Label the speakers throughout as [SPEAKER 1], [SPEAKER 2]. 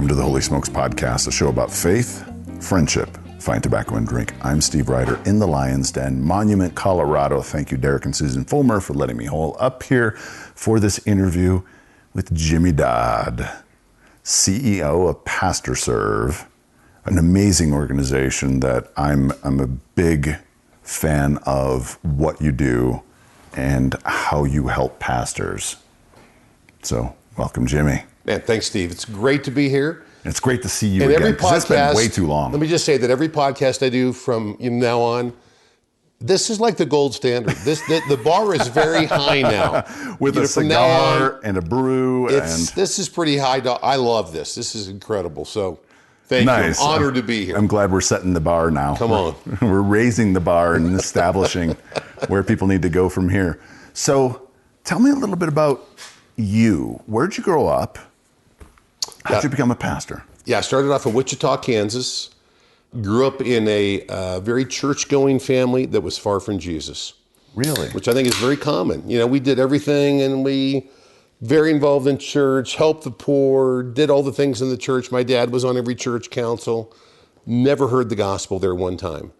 [SPEAKER 1] Welcome to the Holy Smokes Podcast, a show about faith, friendship, fine tobacco, and drink. I'm Steve Ryder in the Lion's Den, Monument, Colorado. Thank you, Derek and Susan Fulmer, for letting me hole up here for this interview with Jimmy Dodd, CEO of PastorServe, an amazing organization that I'm a big fan of what you do and how you help pastors. So, welcome, Jimmy.
[SPEAKER 2] Man, thanks, Steve. It's great to be here.
[SPEAKER 1] It's great to see you
[SPEAKER 2] and
[SPEAKER 1] again,
[SPEAKER 2] every
[SPEAKER 1] because it's been way too long.
[SPEAKER 2] Let me just say that every podcast I do from now on, this is like the gold standard. The bar is very high now.
[SPEAKER 1] With a cigar and a brew.
[SPEAKER 2] This is pretty high. I love this. This is incredible. So thank you. I'm honored to be here.
[SPEAKER 1] I'm glad we're setting the bar now.
[SPEAKER 2] Come on.
[SPEAKER 1] We're raising the bar and establishing where people need to go from here. So tell me a little bit about you. Where'd you grow up? How'd you become a pastor?
[SPEAKER 2] Yeah, I started off in Wichita, Kansas. Grew up in a very church-going family that was far from Jesus.
[SPEAKER 1] Really?
[SPEAKER 2] Which I think is very common. You know, we did everything, and we very involved in church, helped the poor, did all the things in the church. My dad was on every church council. Never heard the gospel there one time.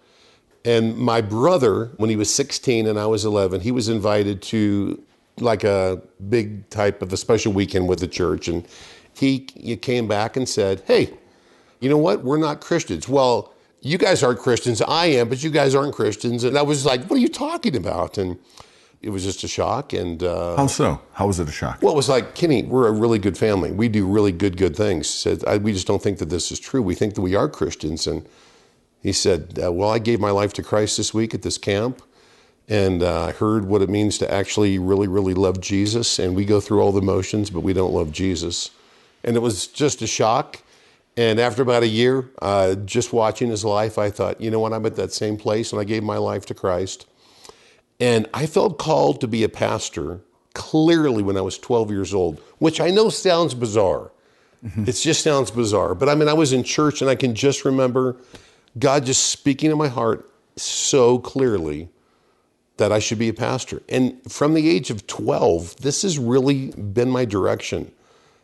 [SPEAKER 2] And my brother, when he was 16 and I was 11, he was invited to like a big type of a special weekend with the church, and he came back and said, hey, you know what? We're not Christians. Well, you guys aren't Christians. I am, but you guys aren't Christians. And I was like, what are you talking about? And it was just a shock. And
[SPEAKER 1] how so? How was it a shock?
[SPEAKER 2] Well, it was like, Kenny, we're a really good family. We do really good things. He said, we just don't think that this is true. We think that we are Christians. And he said, well, I gave my life to Christ this week at this camp. And I heard what it means to actually really, really love Jesus. And we go through all the motions, but we don't love Jesus. And it was just a shock. And after about a year, just watching his life, I thought, you know what, I'm at that same place, and I gave my life to Christ. And I felt called to be a pastor clearly when I was 12 years old, which I know sounds bizarre. Mm-hmm. It just sounds bizarre. But I mean, I was in church, and I can just remember God just speaking to my heart so clearly that I should be a pastor. And from the age of 12, this has really been my direction.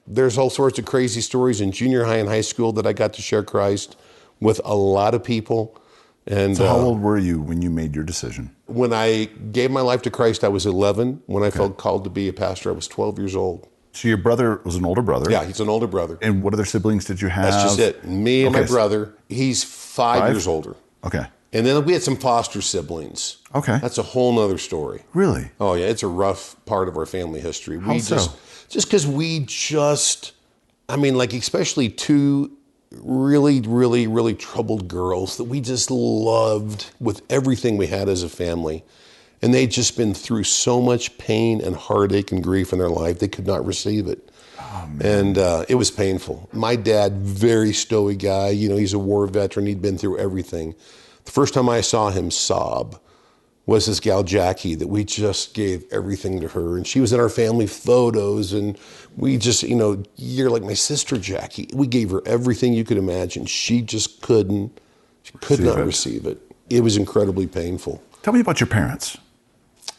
[SPEAKER 2] There's all sorts of crazy stories in junior high and high school that I got to share Christ with a lot of people. And
[SPEAKER 1] so how old were you when you made your decision?
[SPEAKER 2] When I gave my life to Christ, I was 11. When I felt called to be a pastor, I was 12 years old.
[SPEAKER 1] So your brother was an older brother?
[SPEAKER 2] Yeah, he's an older brother.
[SPEAKER 1] And what other siblings did you have?
[SPEAKER 2] That's just it. Me and my brother. He's five years older.
[SPEAKER 1] Okay.
[SPEAKER 2] And then we had some foster siblings.
[SPEAKER 1] Okay.
[SPEAKER 2] That's a whole nother story.
[SPEAKER 1] Really?
[SPEAKER 2] Oh, yeah. It's a rough part of our family history.
[SPEAKER 1] How so?
[SPEAKER 2] Just because like especially two really, really, really troubled girls that we just loved with everything we had as a family. And they'd just been through so much pain and heartache and grief in their life, they could not receive it. Oh, man. And it was painful. My dad, very stoic guy, you know, he's a war veteran, he'd been through everything. The first time I saw him sob was this gal, Jackie, that we just gave everything to her. And she was in our family photos. And we just, you're like my sister, Jackie. We gave her everything you could imagine. She just could not receive it. It was incredibly painful.
[SPEAKER 1] Tell me about your parents.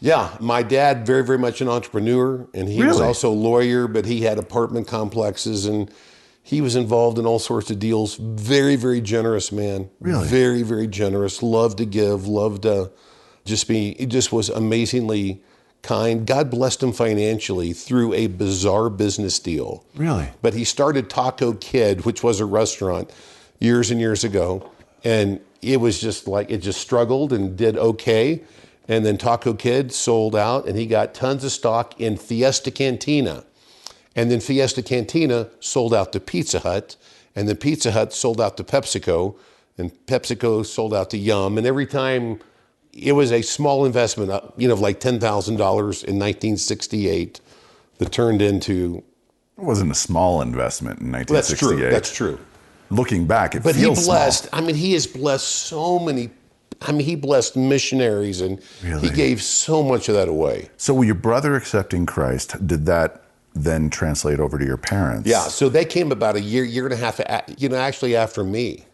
[SPEAKER 2] Yeah, my dad, very, very much an entrepreneur. And he was also a lawyer, but he had apartment complexes. And he was involved in all sorts of deals. Very, very generous man.
[SPEAKER 1] Really?
[SPEAKER 2] Very, very generous. Loved to give, loved to he just was amazingly kind. God blessed him financially through a bizarre business deal.
[SPEAKER 1] Really?
[SPEAKER 2] But he started Taco Kid, which was a restaurant, years and years ago. And it was just like, it just struggled and did okay. And then Taco Kid sold out, and he got tons of stock in Fiesta Cantina. And then Fiesta Cantina sold out to Pizza Hut. And then Pizza Hut sold out to PepsiCo. And PepsiCo sold out to Yum. And every time, it was a small investment, of like $10,000 in 1968 that turned into...
[SPEAKER 1] It wasn't a small investment in 1968.
[SPEAKER 2] That's true.
[SPEAKER 1] Looking back, it feels small.
[SPEAKER 2] But he blessed, he has blessed so many, he blessed missionaries, and he gave so much of that away.
[SPEAKER 1] So with your brother accepting Christ, did that then translate over to your parents?
[SPEAKER 2] Yeah, so they came about a year and a half, actually after me.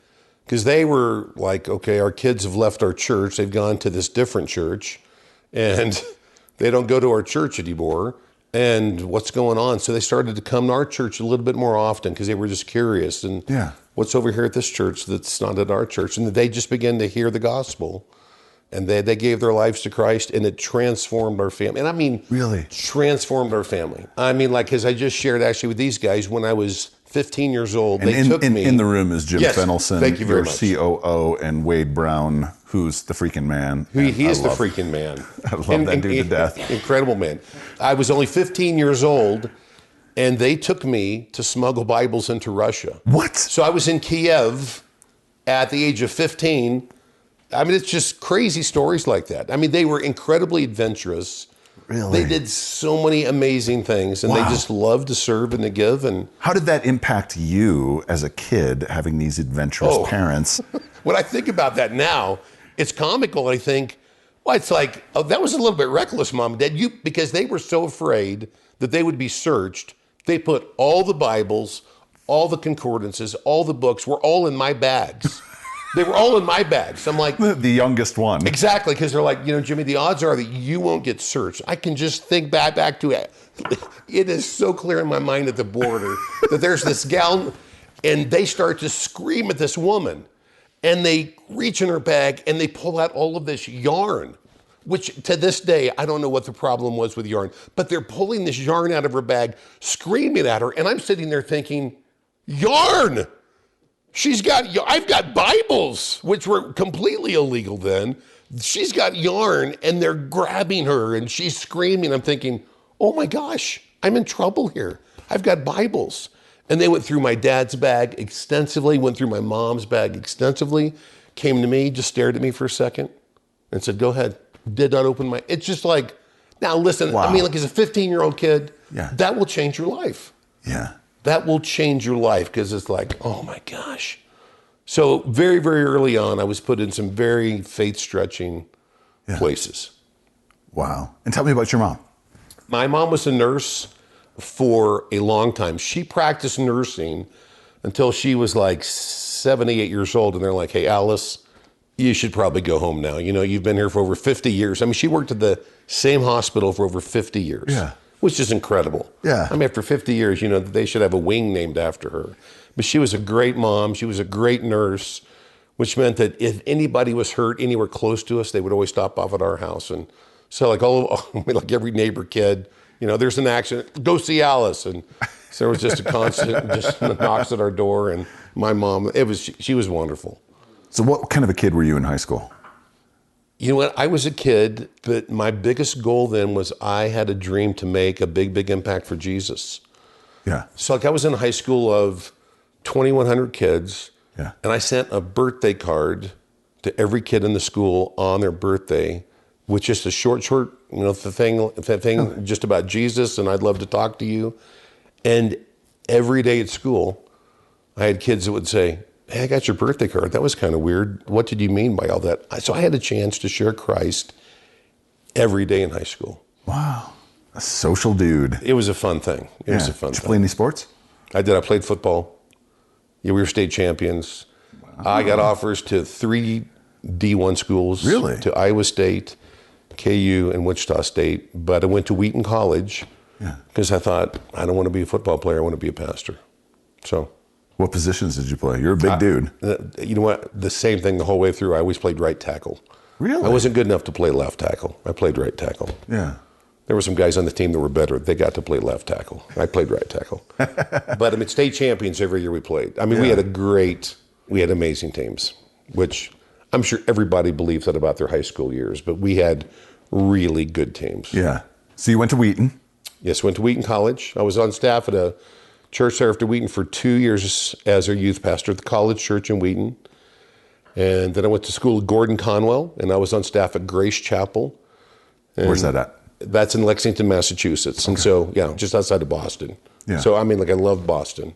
[SPEAKER 2] Because they were like, okay, our kids have left our church. They've gone to this different church, and they don't go to our church anymore. And what's going on? So they started to come to our church a little bit more often because they were just curious. And what's over here at this church that's not at our church? And they just began to hear the gospel. And they gave their lives to Christ, and it transformed our family. And I mean,
[SPEAKER 1] really
[SPEAKER 2] transformed our family. I mean, like, because I just shared actually with these guys when I was 15 years old, they took me.
[SPEAKER 1] In the room is Jim Fennelson,
[SPEAKER 2] thank you very much.
[SPEAKER 1] COO, and Wade Brown, who's the freaking man.
[SPEAKER 2] He is the freaking man.
[SPEAKER 1] I love that dude to death.
[SPEAKER 2] Incredible man. I was only 15 years old, and they took me to smuggle Bibles into Russia.
[SPEAKER 1] What?
[SPEAKER 2] So I was in Kiev at the age of 15. I mean, it's just crazy stories like that. I mean, they were incredibly adventurous.
[SPEAKER 1] Really?
[SPEAKER 2] They did so many amazing things, and they just loved to serve and to give. And
[SPEAKER 1] how did that impact you as a kid, having these adventurous parents?
[SPEAKER 2] When I think about that now, it's comical. I think, well, it's like, oh, that was a little bit reckless, Mom and Dad. Because they were so afraid that they would be searched, they put all the Bibles, all the concordances, all the books were all in my bags. They were all in my bags. I'm like...
[SPEAKER 1] The youngest one.
[SPEAKER 2] Exactly, because they're like, Jimmy, the odds are that you won't get searched. I can just think back to it. It is so clear in my mind at the border that there's this gal, and they start to scream at this woman, and they reach in her bag, and they pull out all of this yarn, which to this day, I don't know what the problem was with yarn, but they're pulling this yarn out of her bag, screaming at her, and I'm sitting there thinking, yarn! I've got Bibles, which were completely illegal then. She's got yarn, and they're grabbing her, and she's screaming. I'm thinking, oh my gosh, I'm in trouble here. I've got Bibles. And they went through my dad's bag extensively, went through my mom's bag extensively, came to me, just stared at me for a second, and said, go ahead. Did not open my... It's just like, now listen, I mean, like as a 15-year-old kid, that will change your life.
[SPEAKER 1] Yeah.
[SPEAKER 2] That will change your life because it's like, oh my gosh. So very, very early on, I was put in some very faith-stretching places.
[SPEAKER 1] Wow. And tell me about your mom.
[SPEAKER 2] My mom was a nurse for a long time. She practiced nursing until she was like 78 years old. And they're like, hey, Alice, you should probably go home now. You've been here for over 50 years. I mean, she worked at the same hospital for over 50 years.
[SPEAKER 1] Yeah.
[SPEAKER 2] Which is incredible.
[SPEAKER 1] Yeah.
[SPEAKER 2] I mean, after 50 years, they should have a wing named after her. But she was a great mom. She was a great nurse, which meant that if anybody was hurt anywhere close to us, they would always stop off at our house. And so like every neighbor kid, there's an accident, go see Alice. And so there was just a constant just knocks at our door. And my mom, she was wonderful.
[SPEAKER 1] So what kind of a kid were you in high school?
[SPEAKER 2] You know what? I was a kid, but my biggest goal then was I had a dream to make a big, big impact for Jesus.
[SPEAKER 1] Yeah.
[SPEAKER 2] So like I was in a high school of 2,100 kids, and I sent a birthday card to every kid in the school on their birthday with just a short, the thing just about Jesus, and I'd love to talk to you. And every day at school, I had kids that would say, hey, I got your birthday card. That was kind of weird. What did you mean by all that? So I had a chance to share Christ every day in high school.
[SPEAKER 1] Wow. A social dude.
[SPEAKER 2] It was a fun thing. It was a fun thing.
[SPEAKER 1] Did you play any sports?
[SPEAKER 2] I did. I played football. Yeah, we were state champions. Wow. I got offers to 3 D1 schools.
[SPEAKER 1] Really?
[SPEAKER 2] To Iowa State, KU, and Wichita State. But I went to Wheaton College because I thought, I don't want to be a football player. I want to be a pastor. So...
[SPEAKER 1] What positions did you play? You're a big dude.
[SPEAKER 2] You know what? The same thing the whole way through. I always played right tackle.
[SPEAKER 1] Really?
[SPEAKER 2] I wasn't good enough to play left tackle. I played right tackle.
[SPEAKER 1] Yeah.
[SPEAKER 2] There were some guys on the team that were better. They got to play left tackle. I played right tackle. But I mean, state champions every year we played. I mean, we had amazing teams, which I'm sure everybody believes that about their high school years, but we had really good teams.
[SPEAKER 1] Yeah. So you went to Wheaton?
[SPEAKER 2] Yes, went to Wheaton College. I was on staff at a church there after Wheaton for 2 years as a youth pastor at the college church in Wheaton. And then I went to school at Gordon Conwell, and I was on staff at Grace Chapel. And
[SPEAKER 1] where's that at?
[SPEAKER 2] That's in Lexington, Massachusetts. Okay. And so, just outside of Boston. Yeah. So, I mean, I loved Boston.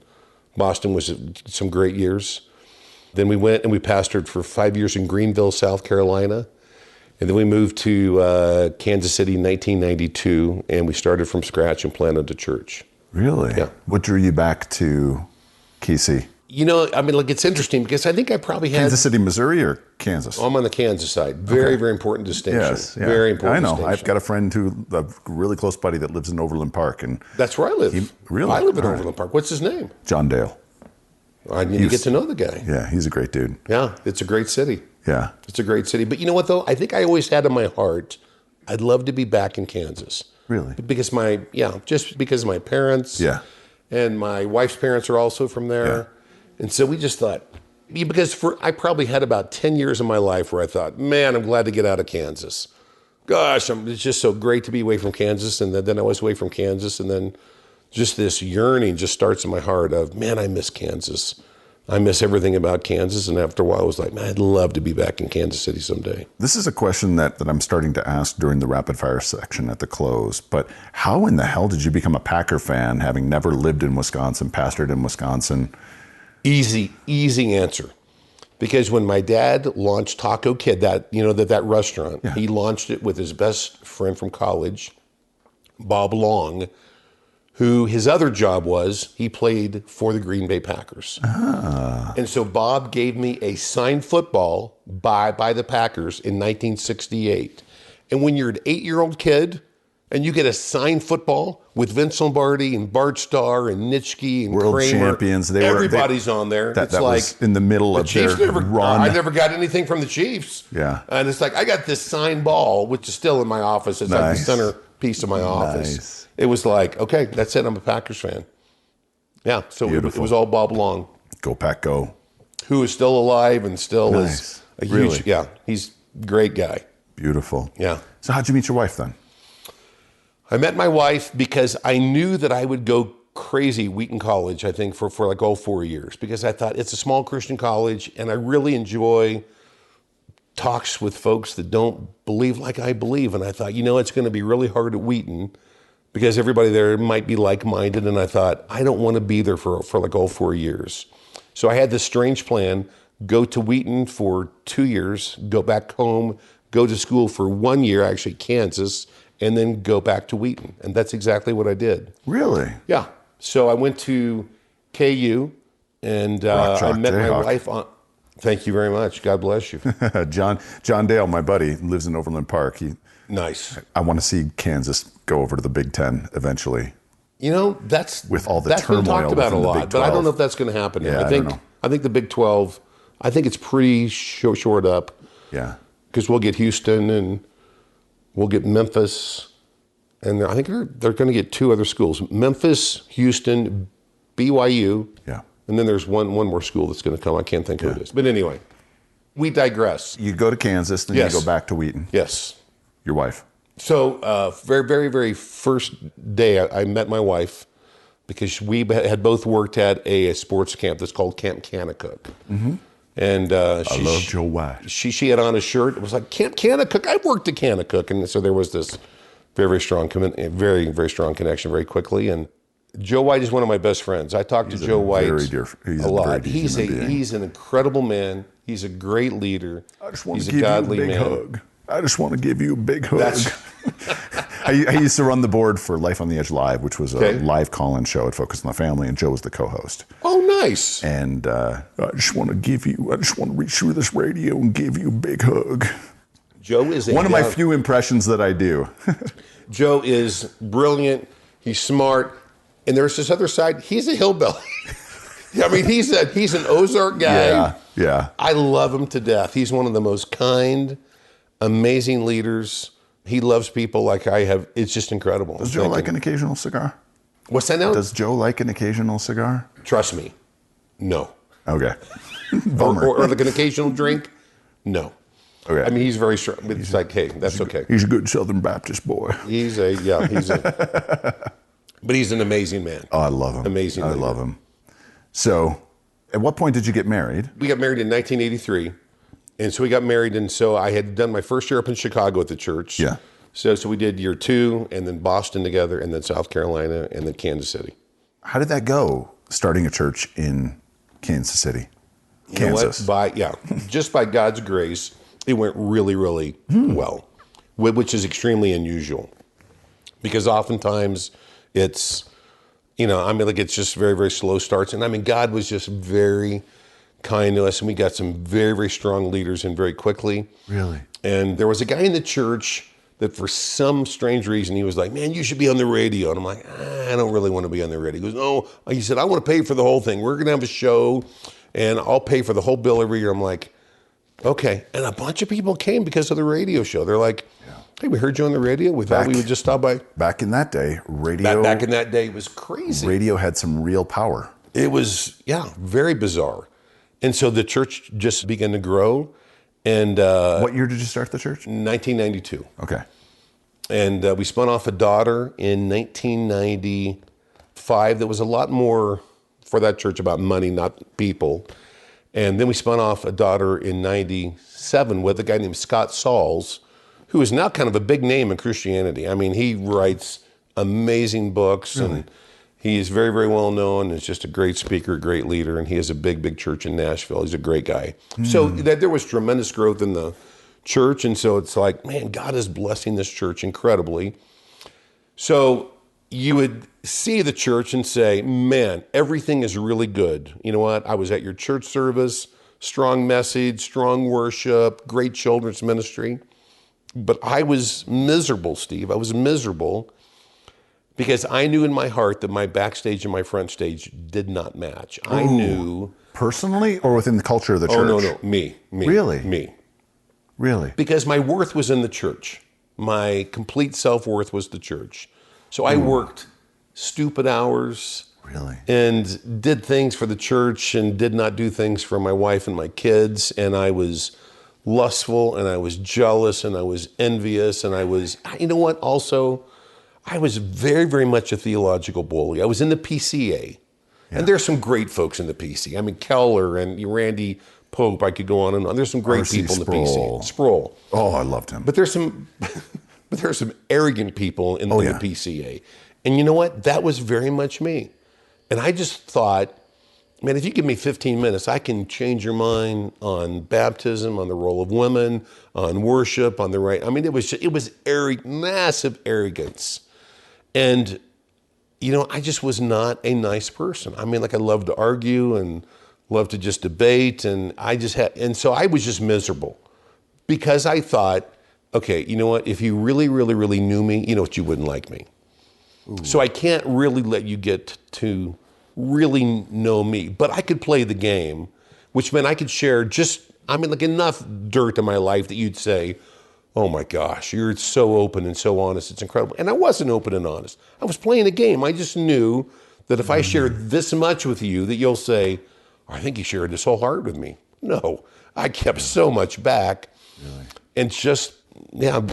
[SPEAKER 2] Boston was some great years. Then we went and we pastored for 5 years in Greenville, South Carolina. And then we moved to Kansas City in 1992, and we started from scratch and planted a church.
[SPEAKER 1] Really?
[SPEAKER 2] Yeah.
[SPEAKER 1] What drew you back to KC?
[SPEAKER 2] You know, I mean, like, it's interesting because I think I probably had...
[SPEAKER 1] Kansas City, Missouri, or Kansas?
[SPEAKER 2] I'm on the Kansas side. Very, very important distinction.
[SPEAKER 1] Yes, yeah.
[SPEAKER 2] Very important
[SPEAKER 1] I know.
[SPEAKER 2] distinction.
[SPEAKER 1] I've got a friend a really close buddy that lives in Overland Park. And
[SPEAKER 2] that's where I live.
[SPEAKER 1] Really?
[SPEAKER 2] I live in
[SPEAKER 1] All
[SPEAKER 2] Overland Park. What's his name?
[SPEAKER 1] John Dale.
[SPEAKER 2] I need to get to know the guy.
[SPEAKER 1] Yeah, he's a great dude.
[SPEAKER 2] Yeah, it's a great city.
[SPEAKER 1] Yeah.
[SPEAKER 2] It's a great city. But you know what, though? I think I always had in my heart, I'd love to be back in Kansas.
[SPEAKER 1] Really?
[SPEAKER 2] Because just because of my parents.
[SPEAKER 1] Yeah.
[SPEAKER 2] And my wife's parents are also from there.
[SPEAKER 1] Yeah.
[SPEAKER 2] And so we just thought, because I probably had about 10 years of my life where I thought, man, I'm glad to get out of Kansas. Gosh, it's just so great to be away from Kansas. And then I was away from Kansas. And then just this yearning just starts in my heart of, man, I miss Kansas. I miss everything about Kansas. And after a while, I was like, man, I'd love to be back in Kansas City someday.
[SPEAKER 1] This is a question that I'm starting to ask during the rapid fire section at the close. But how in the hell did you become a Packer fan, having never lived in Wisconsin, pastored in Wisconsin?
[SPEAKER 2] Easy answer. Because when my dad launched Taco Kid, that restaurant, he launched it with his best friend from college, Bob Long, who his other job was he played for the Green Bay Packers. And so Bob gave me a signed football by the Packers in 1968. And when you're an 8-year-old kid and you get a signed football with Vince Lombardi and Bart Starr and Nitschke and
[SPEAKER 1] World
[SPEAKER 2] Kramer,
[SPEAKER 1] champions.
[SPEAKER 2] Everybody's on there.
[SPEAKER 1] That was in the middle of their run.
[SPEAKER 2] I never got anything from the Chiefs.
[SPEAKER 1] Yeah.
[SPEAKER 2] And it's like, I got this signed ball, which is still in my office. It's like the centerpiece of my office.
[SPEAKER 1] Nice.
[SPEAKER 2] It was like, okay, that's it. I'm a Packers fan. Yeah. So it was all Bob Long.
[SPEAKER 1] Go Pack Go.
[SPEAKER 2] Who is still alive and still is a huge, he's a great guy.
[SPEAKER 1] Beautiful.
[SPEAKER 2] Yeah.
[SPEAKER 1] So how'd you meet your wife then?
[SPEAKER 2] I met my wife because I knew that I would go crazy Wheaton College, I think, for like all 4 years, because I thought it's a small Christian college and I really enjoy talks with folks that don't believe like I believe. And I thought, it's going to be really hard at Wheaton because everybody there might be like-minded. And I thought, I don't want to be there for like all 4 years. So I had this strange plan, go to Wheaton for 2 years, go back home, go to school for 1 year, actually Kansas, and then go back to Wheaton. And that's exactly what I did.
[SPEAKER 1] Really?
[SPEAKER 2] Yeah. So I went to KU and I met my wife on... Thank you very much. God bless you.
[SPEAKER 1] John Dale, my buddy, lives in Overland Park.
[SPEAKER 2] Nice.
[SPEAKER 1] I want to see Kansas go over to the Big Ten eventually.
[SPEAKER 2] That's
[SPEAKER 1] with all the
[SPEAKER 2] that's
[SPEAKER 1] turmoil
[SPEAKER 2] been talked about a lot, but I don't know if that's going to happen.
[SPEAKER 1] Yeah,
[SPEAKER 2] I think the Big 12, I think it's pretty short up.
[SPEAKER 1] Yeah.
[SPEAKER 2] Because we'll get Houston and we'll get Memphis, and I think they're going to get 2 other schools: Memphis, Houston, BYU.
[SPEAKER 1] Yeah.
[SPEAKER 2] And then there's one more school that's going to come. I can't think who it is. But anyway, we digress.
[SPEAKER 1] You go to Kansas, then you go back to Wheaton.
[SPEAKER 2] Yes.
[SPEAKER 1] Your wife.
[SPEAKER 2] So very, very, very first day I met my wife because we had both worked at a sports camp that's called Camp Kanakuk. Mm-hmm. And
[SPEAKER 1] I loved your wife.
[SPEAKER 2] She had on a shirt. It was like, Camp Kanakuk. I've worked at Kanakuk. And so there was this very, very strong connection very quickly. And Joe White is one of my best friends. I talk to Joe White a lot. He's an incredible man. He's a great leader. He's a godly man.
[SPEAKER 1] Hug. I just want to give you a big hug. I used to run the board for Life on the Edge Live, which was a live call-in show. It focused on the family, and Joe was the co-host.
[SPEAKER 2] Oh, nice.
[SPEAKER 1] And I just want to reach through this radio and give you a big hug.
[SPEAKER 2] Joe is
[SPEAKER 1] one of my few impressions that I do.
[SPEAKER 2] Joe is brilliant. He's smart. And there's this other side. He's a hillbilly. I mean, he's an Ozark guy.
[SPEAKER 1] Yeah.
[SPEAKER 2] I love him to death. He's one of the most kind, amazing leaders. He loves people like I have. It's just incredible.
[SPEAKER 1] Does Joe like an occasional cigar?
[SPEAKER 2] What's that now?
[SPEAKER 1] Does Joe like an occasional cigar?
[SPEAKER 2] Trust me, no.
[SPEAKER 1] Okay.
[SPEAKER 2] or like an occasional drink? No.
[SPEAKER 1] Okay.
[SPEAKER 2] I mean, he's very strong. It's like, hey, that's okay.
[SPEAKER 1] He's a good Southern Baptist boy.
[SPEAKER 2] But he's an amazing man.
[SPEAKER 1] Oh, I love him.
[SPEAKER 2] Amazing.
[SPEAKER 1] I love him. So, at what point did you get married?
[SPEAKER 2] We got married in 1983. And so we got married, and so I had done my first year up in Chicago at the church.
[SPEAKER 1] Yeah.
[SPEAKER 2] So we did year 2, and then Boston together, and then South Carolina, and then Kansas City.
[SPEAKER 1] How did that go, starting a church in Kansas City, Kansas?
[SPEAKER 2] You know what? Just by God's grace, it went really, really well, which is extremely unusual. Because oftentimes it's, It's just very, very slow starts. And I mean, God was just very kind to us, and we got some very, very strong leaders in very quickly.
[SPEAKER 1] Really?
[SPEAKER 2] And there was a guy in the church that for some strange reason, he was like, man, you should be on the radio. And I'm like, I don't really want to be on the radio. He goes, no. He said, I want to pay for the whole thing. We're going to have a show, and I'll pay for the whole bill every year. I'm like, okay. And a bunch of people came because of the radio show. They're like, hey, we heard you on the radio. We thought we would just stop by.
[SPEAKER 1] Back in that day, radio...
[SPEAKER 2] Back in that day, it was crazy.
[SPEAKER 1] Radio had some real power.
[SPEAKER 2] It was, very bizarre. And so the church just began to grow. And
[SPEAKER 1] what year did you start the church?
[SPEAKER 2] 1992.
[SPEAKER 1] Okay.
[SPEAKER 2] And we spun off a daughter in 1995. That was a lot more for that church about money, not people. And then we spun off a daughter in 97 with a guy named Scott Sauls, who is now kind of a big name in Christianity. I mean, he writes amazing books, and he is very, very well known. He's just a great speaker, great leader, and he has a big, big church in Nashville. He's a great guy. So there was tremendous growth in the church, and so it's like, man, God is blessing this church incredibly. So you would see the church and say, man, everything is really good. You know what? I was at your church service, strong message, strong worship, great children's ministry. But I was miserable, Steve. I was miserable because I knew in my heart that my backstage and my front stage did not match. I knew.
[SPEAKER 1] Personally or within the culture of the church?
[SPEAKER 2] Oh, no. Me.
[SPEAKER 1] Really?
[SPEAKER 2] Me.
[SPEAKER 1] Really?
[SPEAKER 2] Because my worth was in the church. My complete self-worth was the church. So I worked stupid hours.
[SPEAKER 1] Really?
[SPEAKER 2] And did things for the church and did not do things for my wife and my kids. And I was lustful, and I was jealous, and I was envious, and I was, you know what, also, I was very, very much a theological bully. I was in the PCA, and there's some great folks in the PC. I mean, Keller and Randy Pope, I could go on and on. There's some great people in the PCA. Sproul.
[SPEAKER 1] Oh, I loved him.
[SPEAKER 2] But there's some arrogant people in the PCA. And you know what? That was very much me. And I just thought, man, if you give me 15 minutes, I can change your mind on baptism, on the role of women, on worship, on the right. I mean, it was massive arrogance. And, I just was not a nice person. I mean, I loved to argue and loved to just debate. And so I was just miserable because I thought, okay, you know what? If you really, really, really knew me, you know what? You wouldn't like me. Ooh. So I can't really let you get to really know me, but I could play the game, which meant I could share enough dirt in my life that you'd say, oh my gosh, you're so open and so honest. It's incredible. And I wasn't open and honest. I was playing a game. I just knew that if I shared this much with you, that you'll say, oh, I think you shared this whole heart with me. No, I kept so much back. Really? And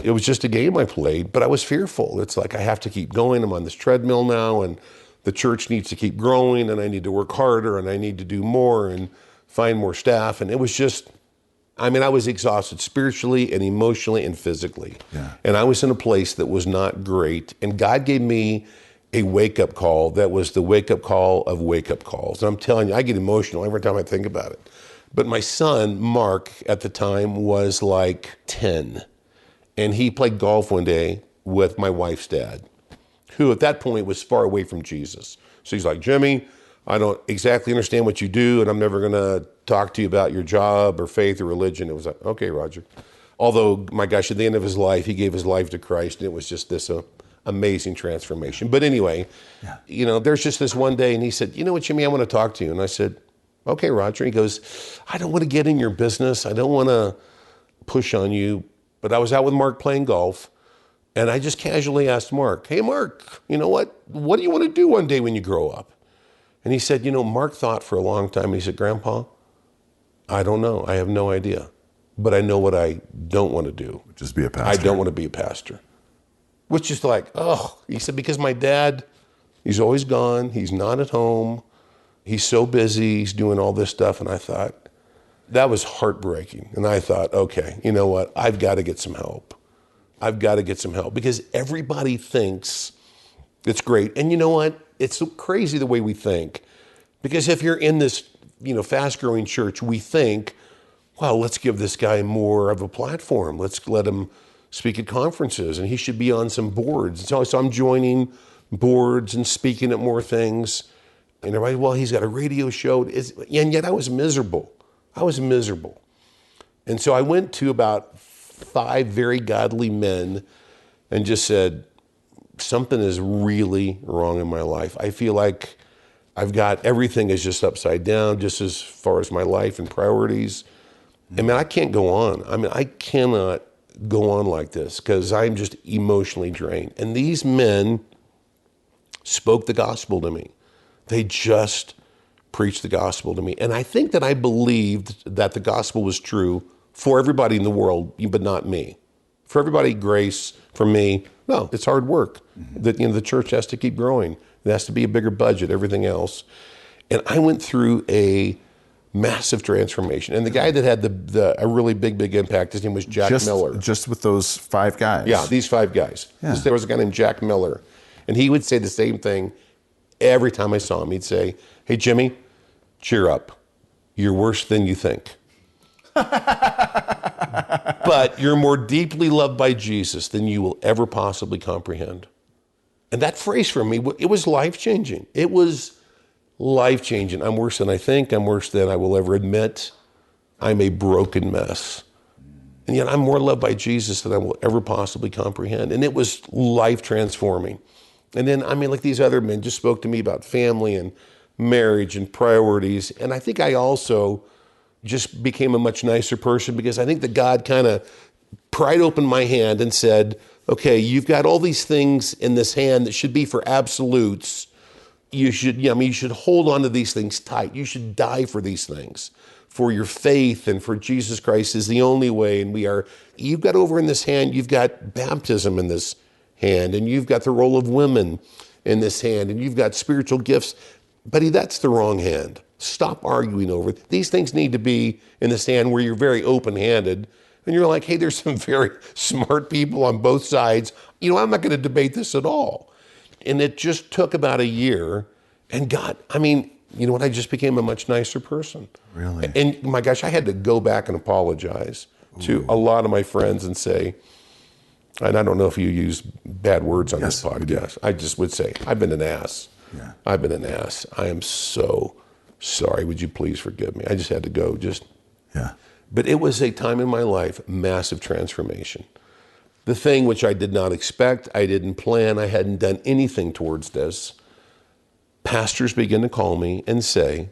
[SPEAKER 2] it was just a game I played, but I was fearful. It's like, I have to keep going. I'm on this treadmill now, and the church needs to keep growing, and I need to work harder, and I need to do more and find more staff. And it was just, I was exhausted spiritually and emotionally and physically. Yeah. And I was in a place that was not great. And God gave me a wake-up call that was the wake-up call of wake-up calls. And I'm telling you, I get emotional every time I think about it. But my son, Mark, at the time was like 10. And he played golf one day with my wife's dad, who at that point was far away from Jesus. So he's like, Jimmy, I don't exactly understand what you do, and I'm never going to talk to you about your job or faith or religion. It was like, okay, Roger. Although, my gosh, at the end of his life, he gave his life to Christ, and it was just this amazing transformation. But anyway, there's just this one day, and he said, you know what, Jimmy, I want to talk to you. And I said, okay, Roger. He goes, I don't want to get in your business. I don't want to push on you. But I was out with Mark playing golf, and I just casually asked Mark, hey, Mark, you know what do you want to do one day when you grow up? And he said, Mark thought for a long time, and he said, Grandpa, I don't know. I have no idea. But I know what I don't want to do.
[SPEAKER 1] Which is be a pastor.
[SPEAKER 2] I don't want to be a pastor. Which is like, he said, because my dad, he's always gone. He's not at home. He's so busy. He's doing all this stuff. And I thought, that was heartbreaking. And I thought, okay, you know what? I've got to get some help. I've got to get some help because everybody thinks it's great. And you know what? It's so crazy the way we think. Because if you're in this, fast-growing church, we think, well, let's give this guy more of a platform. Let's let him speak at conferences, and he should be on some boards. So I'm joining boards and speaking at more things. And everybody, well, he's got a radio show. And yet I was miserable. I was miserable. And so I went to about 5 very godly men and just said, something is really wrong in my life. I feel like I've got everything is just upside down, just as far as my life and priorities. I mean, I can't go on. I mean, I cannot go on like this because I'm just emotionally drained. And these men spoke the gospel to me. They just preached the gospel to me. And I think that I believed that the gospel was true for everybody in the world, but not me. For everybody, grace. For me, no, it's hard work. The church has to keep growing. There has to be a bigger budget, everything else. And I went through a massive transformation. And the guy that had a really big impact, his name was Jack Miller.
[SPEAKER 1] Just with those 5 guys?
[SPEAKER 2] Yeah, these 5 guys. Yeah. There was a guy named Jack Miller. And he would say the same thing every time I saw him. He'd say, hey, Jimmy, cheer up. You're worse than you think. But you're more deeply loved by Jesus than you will ever possibly comprehend. And that phrase for me, it was life-changing. It was life-changing. I'm worse than I think. I'm worse than I will ever admit. I'm a broken mess. And yet I'm more loved by Jesus than I will ever possibly comprehend. And it was life-transforming. And then, I mean, like these other men just spoke to me about family and marriage and priorities. And I think I also just became a much nicer person because I think that God kind of pried open my hand and said, okay, you've got all these things in this hand that should be for absolutes. You should hold on to these things tight. You should die for these things, for your faith and for Jesus Christ is the only way. And you've got over in this hand, you've got baptism in this hand, and you've got the role of women in this hand, and you've got spiritual gifts. Buddy, that's the wrong hand. Stop arguing over it. These things need to be in this hand where you're very open-handed, and you're like, hey, there's some very smart people on both sides. I'm not going to debate this at all. And it just took about a year, and God, I just became a much nicer person.
[SPEAKER 1] Really?
[SPEAKER 2] And my gosh, I had to go back and apologize to a lot of my friends and say, and I don't know if you use bad words on this podcast. I just would say, I've been an ass.
[SPEAKER 1] Yeah.
[SPEAKER 2] I've been an ass. I am so sorry. Would you please forgive me? I just had to go.
[SPEAKER 1] Yeah.
[SPEAKER 2] But it was a time in my life, massive transformation. The thing which I did not expect, I didn't plan, I hadn't done anything towards this. Pastors began to call me and say,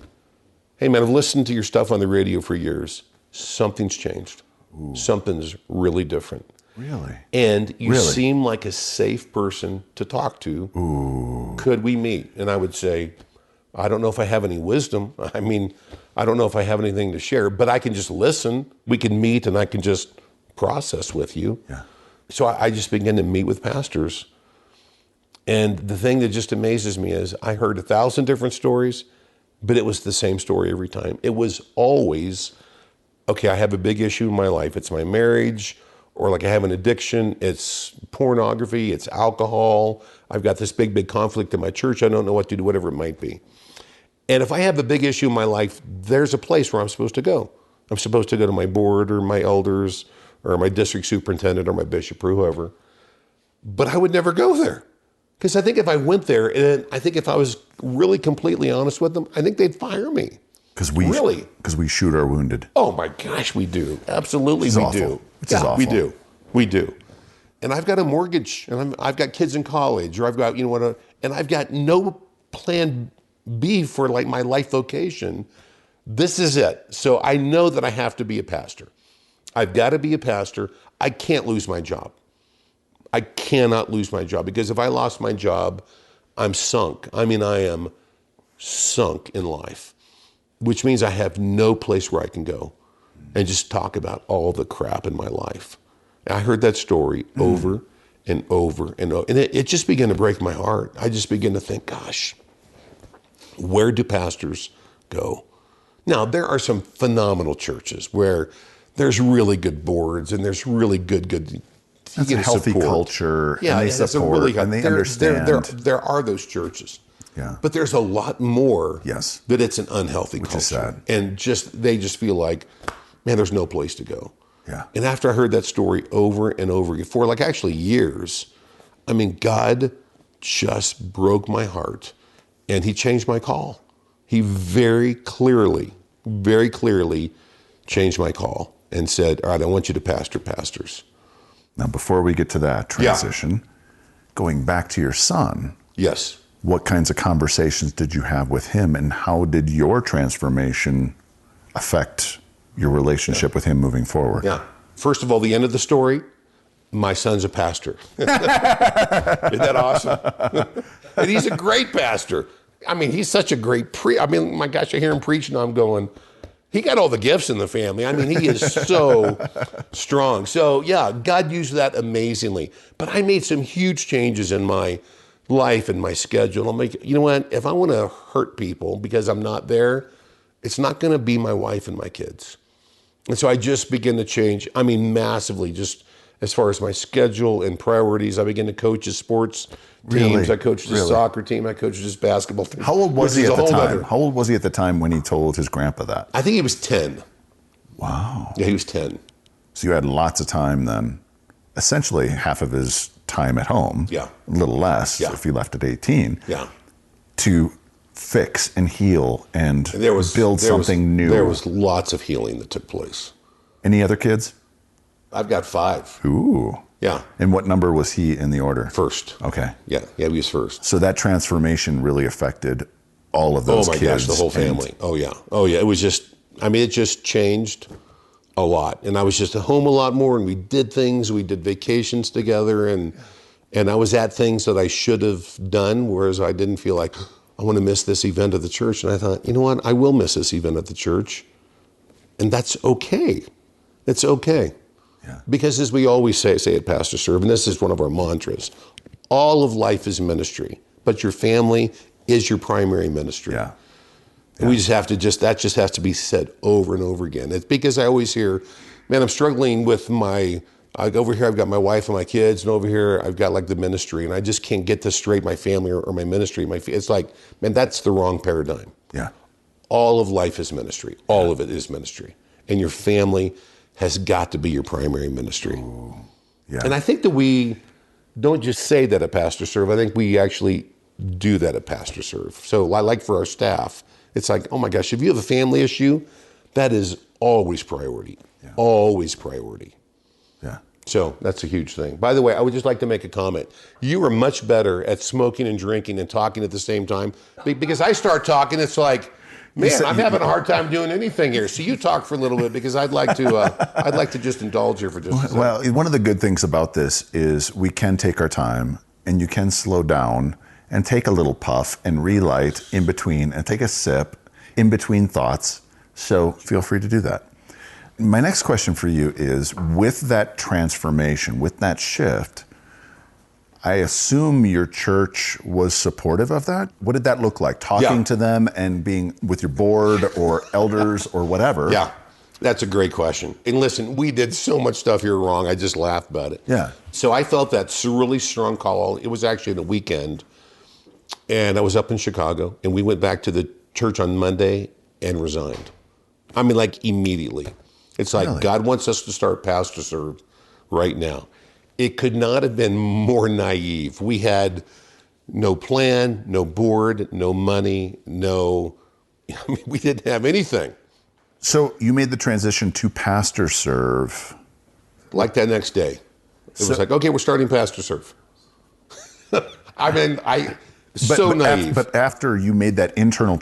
[SPEAKER 2] hey man, I've listened to your stuff on the radio for years. Something's changed. Ooh. Something's really different.
[SPEAKER 1] Really?
[SPEAKER 2] And you seem like a safe person to talk to.
[SPEAKER 1] Ooh.
[SPEAKER 2] Could we meet? And I would say, I don't know if I have any wisdom. I don't know if I have anything to share, but I can just listen. We can meet and I can just process with you.
[SPEAKER 1] Yeah.
[SPEAKER 2] So I just began to meet with pastors. And the thing that just amazes me is I heard 1,000 different stories, but it was the same story every time. It was always, okay, I have a big issue in my life. It's my marriage, or like I have an addiction. It's pornography, it's alcohol. I've got this big conflict in my church. I don't know what to do, whatever it might be. And if I have a big issue in my life, there's a place where I'm supposed to go. I'm supposed to go to my board or my elders or my district superintendent or my bishop or whoever. But I would never go there. Because I think if I went there, and I think if I was really completely honest with them, I think they'd fire me.
[SPEAKER 1] Because we shoot our wounded.
[SPEAKER 2] Oh my gosh, we do. Absolutely, we do.
[SPEAKER 1] It's awful.
[SPEAKER 2] We do. And I've got a mortgage, and I've got kids in college, or I've got, and I've got no plan B for like my life vocation. This is it. So I know that I have to be a pastor. I've got to be a pastor. I can't lose my job. I cannot lose my job, because if I lost my job, I'm sunk. I am sunk in life, which means I have no place where I can go and just talk about all the crap in my life. And I heard that story over and over and over, and it just began to break my heart. I just began to think, gosh, where do pastors go? Now, there are some phenomenal churches where there's really good boards and there's really good
[SPEAKER 1] That's a healthy
[SPEAKER 2] support.
[SPEAKER 1] culture,
[SPEAKER 2] yeah,
[SPEAKER 1] and they support, and they understand.
[SPEAKER 2] There are those churches.
[SPEAKER 1] Yeah.
[SPEAKER 2] But there's a lot more
[SPEAKER 1] Yes.
[SPEAKER 2] that it's an unhealthy culture.
[SPEAKER 1] is sad.
[SPEAKER 2] And they just feel like, man, there's no place to go.
[SPEAKER 1] Yeah.
[SPEAKER 2] And after I heard that story over and over again, for like actually years, God just broke my heart. And he changed my call. He very clearly changed my call and said, all right, I want you to pastor pastors.
[SPEAKER 1] Now, before we get to that transition, going back to your son.
[SPEAKER 2] Yes.
[SPEAKER 1] What kinds of conversations did you have with him, and how did your transformation affect your relationship with him moving forward?
[SPEAKER 2] Yeah. First of all, the end of the story, my son's a pastor. Isn't that awesome? And he's a great pastor. I mean, he's such a great I mean, my gosh, I hear him preach and I'm going, he got all the gifts in the family. I mean, he is so strong. So yeah, God used that amazingly. But I made some huge changes in my life and my schedule. I'm like, you know what? If I want to hurt people because I'm not there, it's not going to be my wife and my kids. And so I just began to change. I mean, massively, just as far as my schedule and priorities. I began to coach his sports teams. I coached his soccer team. I coached his basketball team.
[SPEAKER 1] How old was he at the time? How old was he at the time when he told his grandpa that?
[SPEAKER 2] I think he was 10.
[SPEAKER 1] Wow.
[SPEAKER 2] Yeah, he was 10.
[SPEAKER 1] So you had lots of time then, essentially half of his time at home,
[SPEAKER 2] yeah,
[SPEAKER 1] a little less if you left at 18,
[SPEAKER 2] yeah,
[SPEAKER 1] to fix and heal and build something new.
[SPEAKER 2] There was lots of healing that took place.
[SPEAKER 1] Any other kids?
[SPEAKER 2] I've got 5.
[SPEAKER 1] Ooh.
[SPEAKER 2] Yeah.
[SPEAKER 1] And what number was he in the order?
[SPEAKER 2] First.
[SPEAKER 1] Okay.
[SPEAKER 2] Yeah, he was first.
[SPEAKER 1] So that transformation really affected all of those kids.
[SPEAKER 2] Oh my gosh, the whole family. Oh yeah. It was just, I mean, it just changed a lot. And I was just at home a lot more, and we did things, we did vacations together, and I was at things that I should have done, whereas I didn't feel like, I want to miss this event at the church. And I thought, you know what, I will miss this event at the church. And that's okay. It's okay.
[SPEAKER 1] Yeah.
[SPEAKER 2] Because as we always say at PastorServe, and this is one of our mantras, all of life is ministry, but your family is your primary ministry.
[SPEAKER 1] Yeah.
[SPEAKER 2] And we just have to that just has to be said over and over again. It's because I always hear, man, I'm struggling with over here I've got my wife and my kids, and over here I've got like the ministry, and I just can't get this straight, my family or my ministry. It's like, man, that's the wrong paradigm.
[SPEAKER 1] Yeah.
[SPEAKER 2] All of life is ministry. All of it is ministry. And your family has got to be your primary ministry.
[SPEAKER 1] Ooh, yeah.
[SPEAKER 2] And I think that we don't just say that at PastorServe. I think we actually do that at PastorServe. So like for our staff, it's like, oh my gosh, if you have a family issue, that is always priority. Yeah. Always priority.
[SPEAKER 1] Yeah.
[SPEAKER 2] So that's a huge thing. By the way, I would just like to make a comment. You are much better at smoking and drinking and talking at the same time, because I start talking, it's like, man, I'm having a hard time doing anything here. So you talk for a little bit, because I'd like to just indulge here for just a second.
[SPEAKER 1] Well, one of the good things about this is we can take our time, and you can slow down and take a little puff and relight in between and take a sip in between thoughts. So feel free to do that. My next question for you is, with that transformation, with that shift, I assume your church was supportive of that? What did that look like? Talking to them and being with your board or elders or whatever?
[SPEAKER 2] Yeah, that's a great question. And listen, we did so much stuff here wrong, I just laughed about it.
[SPEAKER 1] Yeah.
[SPEAKER 2] So I felt that really strong call. It was actually the weekend, and I was up in Chicago, and we went back to the church on Monday and resigned. I mean, like immediately. It's like, really? God wants us to start PastorServe right now. It could not have been more naive. We had no plan, no board, no money, we didn't have anything. So
[SPEAKER 1] you made the transition to PastorServe.
[SPEAKER 2] Like that next day. It was like, okay, we're starting PastorServe. I mean, naive.
[SPEAKER 1] But after you made that internal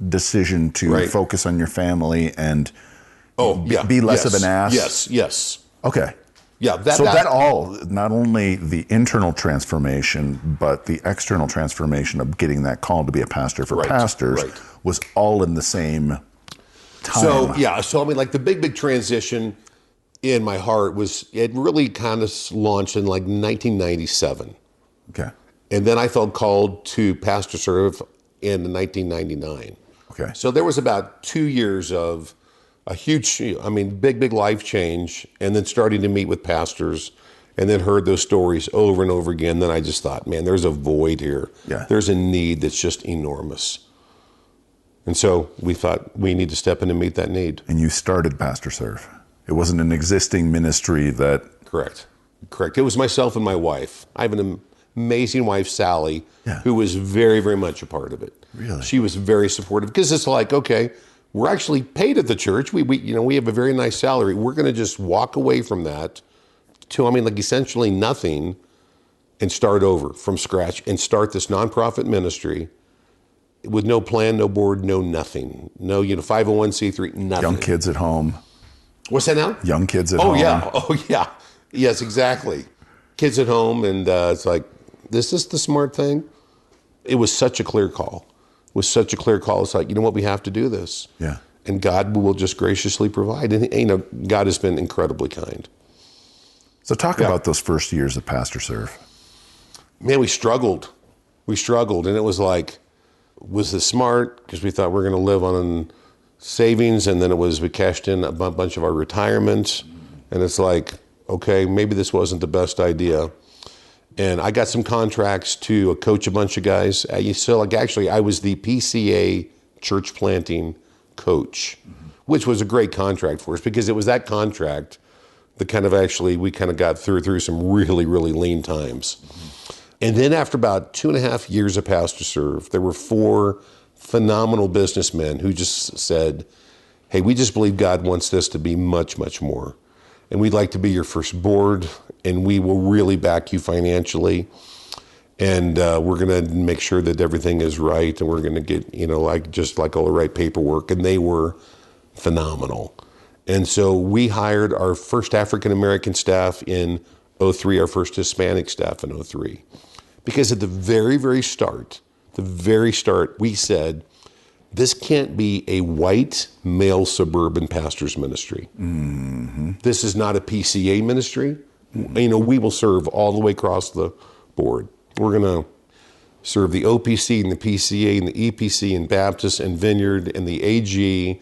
[SPEAKER 1] decision to focus on your family and be less of an ass.
[SPEAKER 2] Yes.
[SPEAKER 1] Okay.
[SPEAKER 2] Yeah.
[SPEAKER 1] That all, not only the internal transformation, but the external transformation of getting that call to be a pastor for pastors was all in the same time.
[SPEAKER 2] So I mean, like the big transition in my heart it really kind of launched in like 1997.
[SPEAKER 1] Okay. And
[SPEAKER 2] then I felt called to PastorServe in 1999.
[SPEAKER 1] Okay.
[SPEAKER 2] So there was about 2 years of a huge, big life change, and then starting to meet with pastors, and then heard those stories over and over again. Then I just thought, man, there's a void here.
[SPEAKER 1] Yeah.
[SPEAKER 2] There's a need that's just enormous. And so we thought we need to step in and meet that need.
[SPEAKER 1] And you started PastorServe. It wasn't an existing ministry that...
[SPEAKER 2] Correct. It was myself and my wife. I have an amazing wife, Sally,
[SPEAKER 1] Yeah.
[SPEAKER 2] who was very, very much a part of it.
[SPEAKER 1] Really?
[SPEAKER 2] She was very supportive because it's like, okay, we're actually paid at the church. We have a very nice salary. We're going to just walk away from that to, essentially nothing and start over from scratch and start this nonprofit ministry with no plan, no board, no nothing. No, 501c3, nothing.
[SPEAKER 1] Young kids at home.
[SPEAKER 2] What's that now?
[SPEAKER 1] Young kids at home.
[SPEAKER 2] Oh, yeah. Yes, exactly. Kids at home, and it's like, this is the smart thing. It was such a clear call. It's like, you know what, we have to do this.
[SPEAKER 1] Yeah.
[SPEAKER 2] And God will just graciously provide. And, God has been incredibly kind.
[SPEAKER 1] So talk about those first years of PastorServe.
[SPEAKER 2] Man, we struggled. And it was like, was this smart? Because we thought we were going to live on savings, and then we cashed in a bunch of our retirement. And it's like, okay, maybe this wasn't the best idea. And I got some contracts to coach a bunch of guys. I was the PCA church planting coach, which was a great contract for us because it was that contract that we got through some really, really lean times. And then after about 2.5 years of PastorServe, there were 4 phenomenal businessmen who just said, hey, we just believe God wants this to be much, much more. And we'd like to be your first board, and we will really back you financially. And we're going to make sure that everything is right, and we're going to get, all the right paperwork. And they were phenomenal. And so we hired our first African-American staff in 2003, our first Hispanic staff in 2003. Because at the very, very start, we said, this can't be a white male suburban pastor's ministry. Mm-hmm. This is not a PCA ministry. Mm-hmm. We will serve all the way across the board. We're going to serve the OPC and the PCA and the EPC and Baptist and Vineyard and the AG.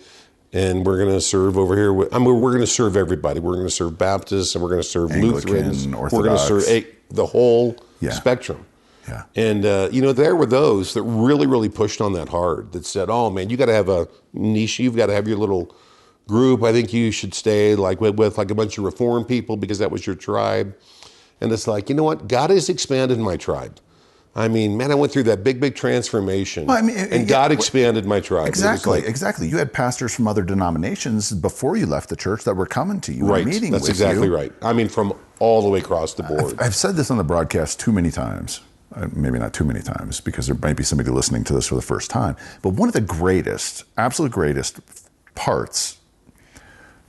[SPEAKER 2] And we're going to serve over here. We're going to serve everybody. We're going to serve Baptists, and we're going to serve
[SPEAKER 1] Anglican,
[SPEAKER 2] Lutherans.
[SPEAKER 1] Orthodox.
[SPEAKER 2] We're going to serve the whole spectrum.
[SPEAKER 1] Yeah.
[SPEAKER 2] And, there were those that really, really pushed on that hard, that said, oh, man, you got to have a niche. You've got to have your little group. I think you should stay with a bunch of Reformed people because that was your tribe. And it's like, you know what? God has expanded my tribe. I went through that big, big transformation, and God expanded my tribe.
[SPEAKER 1] Exactly. You had pastors from other denominations before you left the church that were coming to you
[SPEAKER 2] right.
[SPEAKER 1] and meeting
[SPEAKER 2] That's
[SPEAKER 1] with you.
[SPEAKER 2] That's exactly right. From all the way across the board.
[SPEAKER 1] I've said this on the broadcast too many times. Maybe not too many times, because there might be somebody listening to this for the first time. But one of the absolute greatest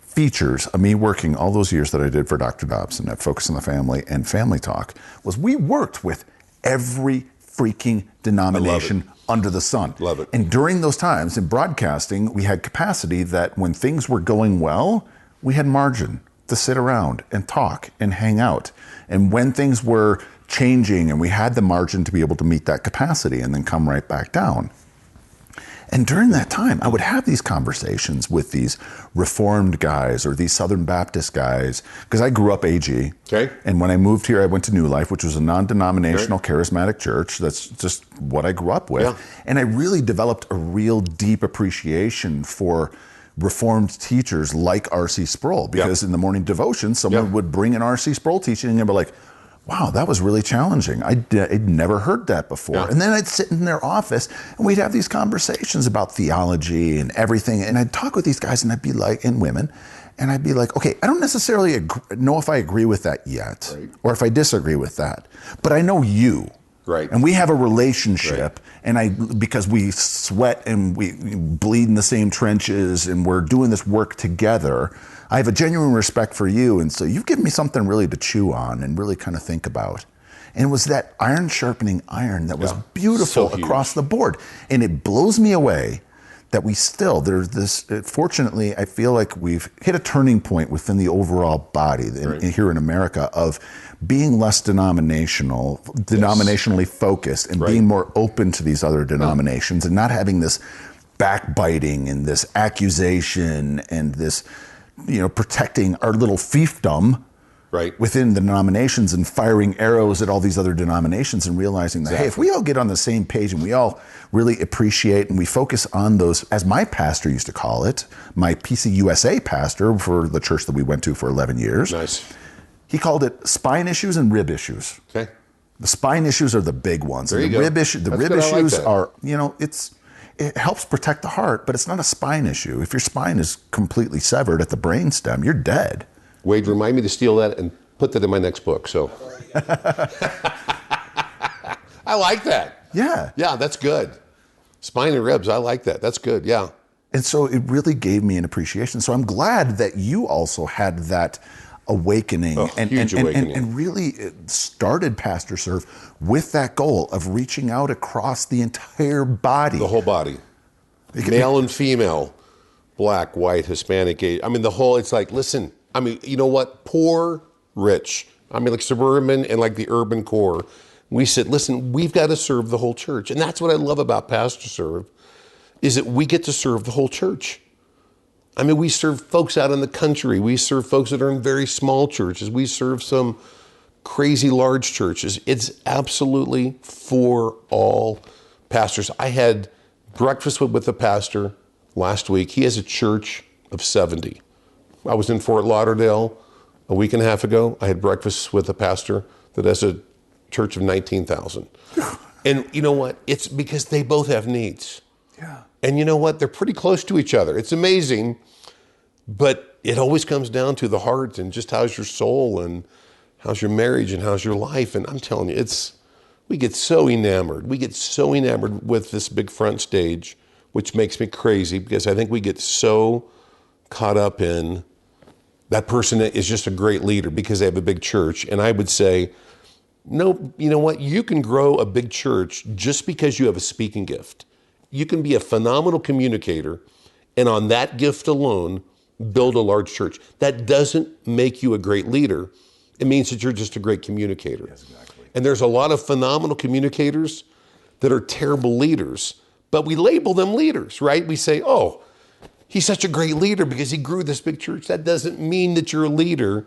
[SPEAKER 1] features of me working all those years that I did for Dr. Dobson at Focus on the Family and Family Talk was we worked with every freaking denomination under the sun.
[SPEAKER 2] Love it.
[SPEAKER 1] And during those times in broadcasting, we had capacity that when things were going well, we had margin to sit around and talk and hang out. And when things were changing, and we had the margin to be able to meet that capacity and then come right back down. And during that time, I would have these conversations with these Reformed guys or these Southern Baptist guys, because I grew up AG.
[SPEAKER 2] Okay.
[SPEAKER 1] And when I moved here, I went to New Life, which was a non-denominational charismatic church. That's just what I grew up with. Yeah. And I really developed a real deep appreciation for Reformed teachers like R.C. Sproul, because in the morning devotion, someone would bring an R.C. Sproul teaching and they'd be like, wow, that was really challenging. I'd never heard that before. Yeah. And then I'd sit in their office and we'd have these conversations about theology and everything. And I'd talk with these guys and I'd be like, and women, and I'd be like, okay, I don't necessarily know if I agree with that yet, or if I disagree with that, but I know you.
[SPEAKER 2] Right.
[SPEAKER 1] And we have a relationship, and because we sweat and we bleed in the same trenches and we're doing this work together, I have a genuine respect for you. And so you've given me something really to chew on and really kind of think about. And it was that iron sharpening iron that was beautiful across the board. And it blows me away that there's this, fortunately, I feel like we've hit a turning point within the overall body here in America of being less denominationally focused and being more open to these other denominations and not having this backbiting and this accusation and this, protecting our little fiefdom within the denominations and firing arrows at all these other denominations and realizing that, hey, if we all get on the same page and we all really appreciate and we focus on those, as my pastor used to call it, my PCUSA pastor for the church that we went to for 11 years.
[SPEAKER 2] Nice.
[SPEAKER 1] He called it spine issues and rib issues.
[SPEAKER 2] Okay.
[SPEAKER 1] The spine issues are the big ones.
[SPEAKER 2] There
[SPEAKER 1] And
[SPEAKER 2] you
[SPEAKER 1] the
[SPEAKER 2] go.
[SPEAKER 1] rib issue, the
[SPEAKER 2] That's
[SPEAKER 1] rib
[SPEAKER 2] good. I like
[SPEAKER 1] issues
[SPEAKER 2] that.
[SPEAKER 1] are, it helps protect the heart, but it's not a spine issue. If your spine is completely severed at the brainstem, you're dead.
[SPEAKER 2] Wade, remind me to steal that and put that in my next book. So I like that.
[SPEAKER 1] Yeah.
[SPEAKER 2] Yeah, that's good. Spine and ribs, I like that. That's good. Yeah.
[SPEAKER 1] And so it really gave me an appreciation. So I'm glad that you also had that awakening,
[SPEAKER 2] huge awakening.
[SPEAKER 1] And really started PastorServe with that goal of reaching out across the entire body.
[SPEAKER 2] The whole body. Male and female, black, white, Hispanic, Asian. I mean, it's like, listen, I mean, you know what? Poor, rich. I mean, like suburban and like the urban core. We said, listen, we've got to serve the whole church. And that's what I love about PastorServe, is that we get to serve the whole church. I mean, we serve folks out in the country. We serve folks that are in very small churches. We serve some crazy large churches. It's absolutely for all pastors. I had breakfast with a pastor last week. He has a church of 70. I was in Fort Lauderdale a week and a half ago. I had breakfast with a pastor that has a church of 19,000. And you know what? It's because they both have needs.
[SPEAKER 1] Yeah.
[SPEAKER 2] And you know what? They're pretty close to each other. It's amazing, but it always comes down to the heart and just how's your soul and how's your marriage and how's your life. And I'm telling you, we get so enamored. We get so enamored with this big front stage, which makes me crazy because I think we get so caught up in that person is just a great leader because they have a big church. And I would say, no, you know what? You can grow a big church just because you have a speaking gift. You can be a phenomenal communicator and on that gift alone, build a large church. That doesn't make you a great leader. It means that you're just a great communicator.
[SPEAKER 1] Yes, exactly.
[SPEAKER 2] And there's a lot of phenomenal communicators that are terrible leaders, but we label them leaders, right? We say, oh, he's such a great leader because he grew this big church. That doesn't mean that you're a leader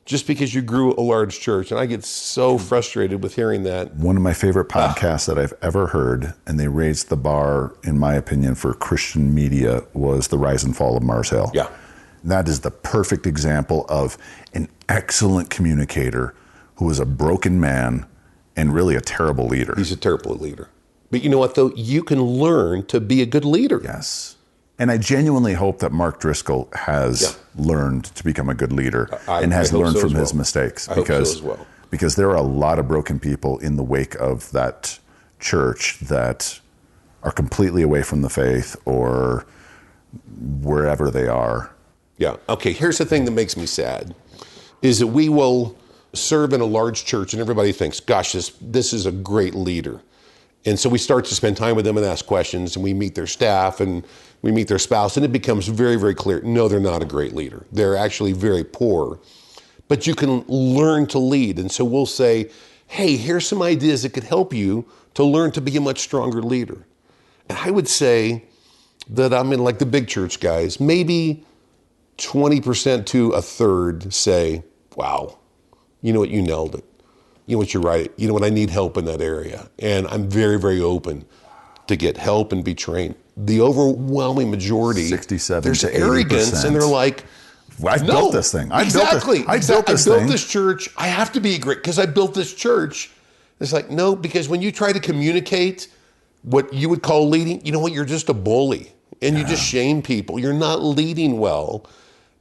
[SPEAKER 2] just because you grew a large church. And I get so frustrated with hearing that.
[SPEAKER 1] One of my favorite podcasts that I've ever heard, and they raised the bar, in my opinion, for Christian media, was The Rise and Fall of Mars Hill.
[SPEAKER 2] Yeah.
[SPEAKER 1] That is the perfect example of an excellent communicator who was a broken man and really a terrible leader.
[SPEAKER 2] He's a terrible leader. But you know what, though? You can learn to be a good leader.
[SPEAKER 1] Yes. And I genuinely hope that Mark Driscoll has learned to become a good leader and has learned from his mistakes.
[SPEAKER 2] I hope so as well.
[SPEAKER 1] Because there are a lot of broken people in the wake of that church that are completely away from the faith or wherever they are.
[SPEAKER 2] Yeah. Okay, here's the thing that makes me sad, is that we will serve in a large church and everybody thinks, gosh, this is a great leader. And so we start to spend time with them and ask questions, and we meet their staff and we meet their spouse, and it becomes very, very clear, no, they're not a great leader. They're actually very poor. But you can learn to lead. And so we'll say, hey, here's some ideas that could help you to learn to be a much stronger leader. And I would say that I'm in like the big church guys, maybe 20% to a third say, wow, you know what, you nailed it. You know what, you're right. You know what, I need help in that area. And I'm very, very open to get help and be trained. The overwhelming majority,
[SPEAKER 1] 67
[SPEAKER 2] there's
[SPEAKER 1] to 80%.
[SPEAKER 2] arrogance, and they're like,
[SPEAKER 1] I've built this thing. I built
[SPEAKER 2] this church. I have to be great because I built this church. It's like, no, because when you try to communicate what you would call leading, you know what, you're just a bully and you just shame people. You're not leading well,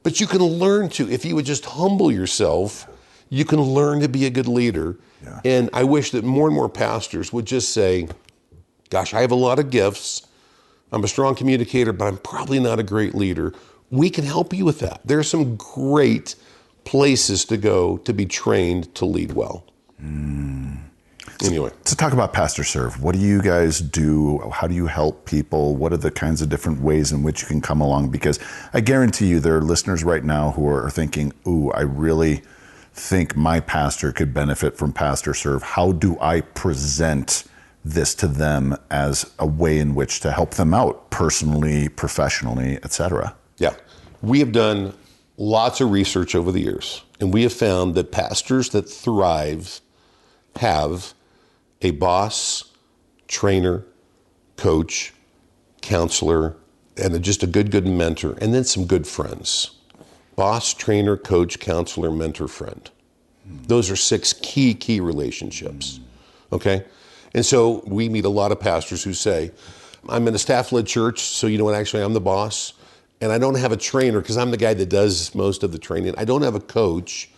[SPEAKER 2] but you can learn to, if you would just humble yourself, you can learn to be a good leader.
[SPEAKER 1] Yeah.
[SPEAKER 2] And I wish that more and more pastors would just say, gosh, I have a lot of gifts. I'm a strong communicator, but I'm probably not a great leader. We can help you with that. There are some great places to go to be trained to lead well. Anyway.
[SPEAKER 1] To talk about PastorServe, what do you guys do? How do you help people? What are the kinds of different ways in which you can come along? Because I guarantee you there are listeners right now who are thinking, ooh, I really think my pastor could benefit from PastorServe. How do I present this to them as a way in which to help them out personally, professionally, etc.?
[SPEAKER 2] Yeah. We have done lots of research over the years, and we have found that pastors that thrive have a boss, trainer, coach, counselor, and just a good mentor, and then some good friends. Boss, trainer, coach, counselor, mentor, friend. Those are 6 key relationships. Okay? And so we meet a lot of pastors who say, I'm in a staff-led church, so you know what, actually I'm the boss, and I don't have a trainer because I'm the guy that does most of the training. I don't have a coach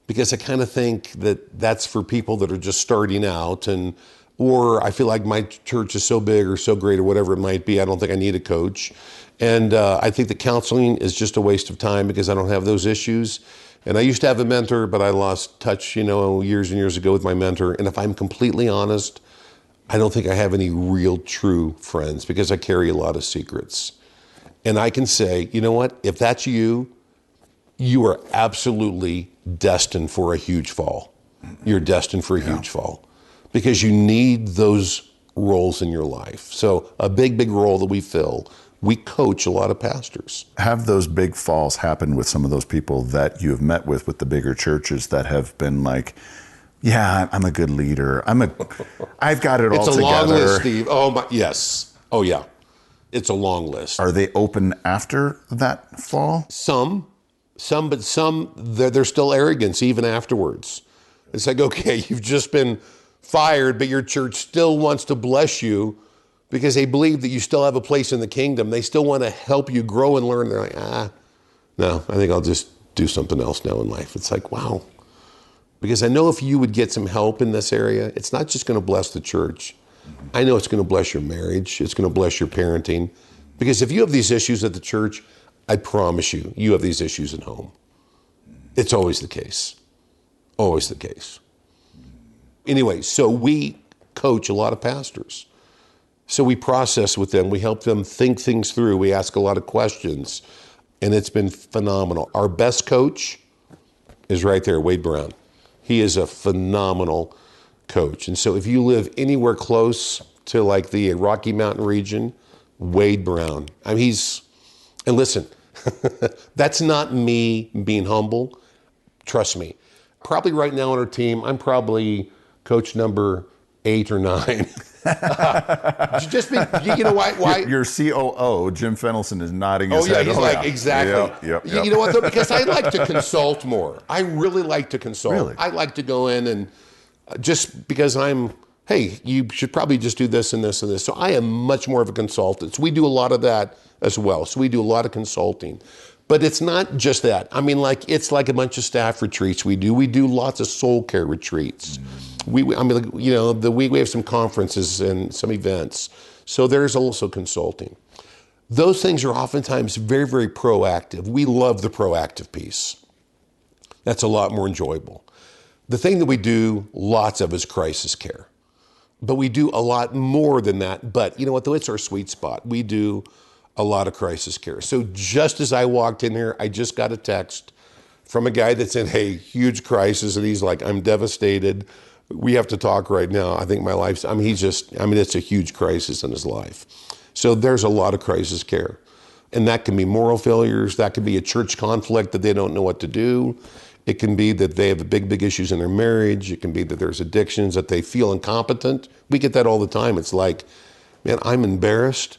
[SPEAKER 2] because I kind of think that that's for people that are just starting out, or I feel like my church is so big or so great or whatever it might be, I don't think I need a coach. And I think that counseling is just a waste of time because I don't have those issues. And I used to have a mentor, but I lost touch, years and years ago with my mentor. And if I'm completely honest, I don't think I have any real true friends because I carry a lot of secrets. And I can say, you know what? If that's you, you are absolutely destined for a huge fall. You're destined for a huge fall because you need those roles in your life. So a big, big role that we fill, we coach a lot of pastors.
[SPEAKER 1] Have those big falls happen with some of those people that you have met with the bigger churches that have been like, yeah, I'm a good leader. I've got it all together.
[SPEAKER 2] It's a long list, Steve. Oh my, yes. Oh yeah. It's a long list.
[SPEAKER 1] Are they open after that fall?
[SPEAKER 2] Some, but some, there's still arrogance even afterwards. It's like, okay, you've just been fired, but your church still wants to bless you because they believe that you still have a place in the kingdom. They still want to help you grow and learn. They're like, no, I think I'll just do something else now in life. It's like, wow. Because I know if you would get some help in this area, it's not just going to bless the church. I know it's going to bless your marriage. It's going to bless your parenting. Because if you have these issues at the church, I promise you, you have these issues at home. It's always the case. Always the case. Anyway, so we coach a lot of pastors. So we process with them. We help them think things through. We ask a lot of questions. And it's been phenomenal. Our best coach is right there, Wade Brown. He is a phenomenal coach. And so if you live anywhere close to like the Rocky Mountain region, Wade Brown. I mean, and listen, that's not me being humble. Trust me. Probably right now on our team, I'm probably coach number 8 or 9. Just you know why?
[SPEAKER 1] Your COO, Jim Fennelson, is nodding his head.
[SPEAKER 2] Oh, yeah, he's like, exactly.
[SPEAKER 1] Yep.
[SPEAKER 2] You know what, though? Because I like to consult more. I really like to consult.
[SPEAKER 1] Really?
[SPEAKER 2] I like to go in and just because hey, you should probably just do this and this and this. So I am much more of a consultant. So we do a lot of that as well. So we do a lot of consulting. But it's not just that. I mean, it's like a bunch of staff retreats we do. We do lots of soul care retreats. We have some conferences and some events. So there's also consulting. Those things are oftentimes very, very proactive. We love the proactive piece. That's a lot more enjoyable. The thing that we do lots of is crisis care. But we do a lot more than that. But you know what, though? It's our sweet spot. We do a lot of crisis care. So just as I walked in here, I just got a text from a guy that said, hey, huge crisis. And he's like, I'm devastated. We have to talk right now. I think my life's, it's a huge crisis in his life. So there's a lot of crisis care. And that can be moral failures. That could be a church conflict that they don't know what to do. It can be that they have big, big issues in their marriage. It can be that there's addictions, that they feel incompetent. We get that all the time. It's like, man, I'm embarrassed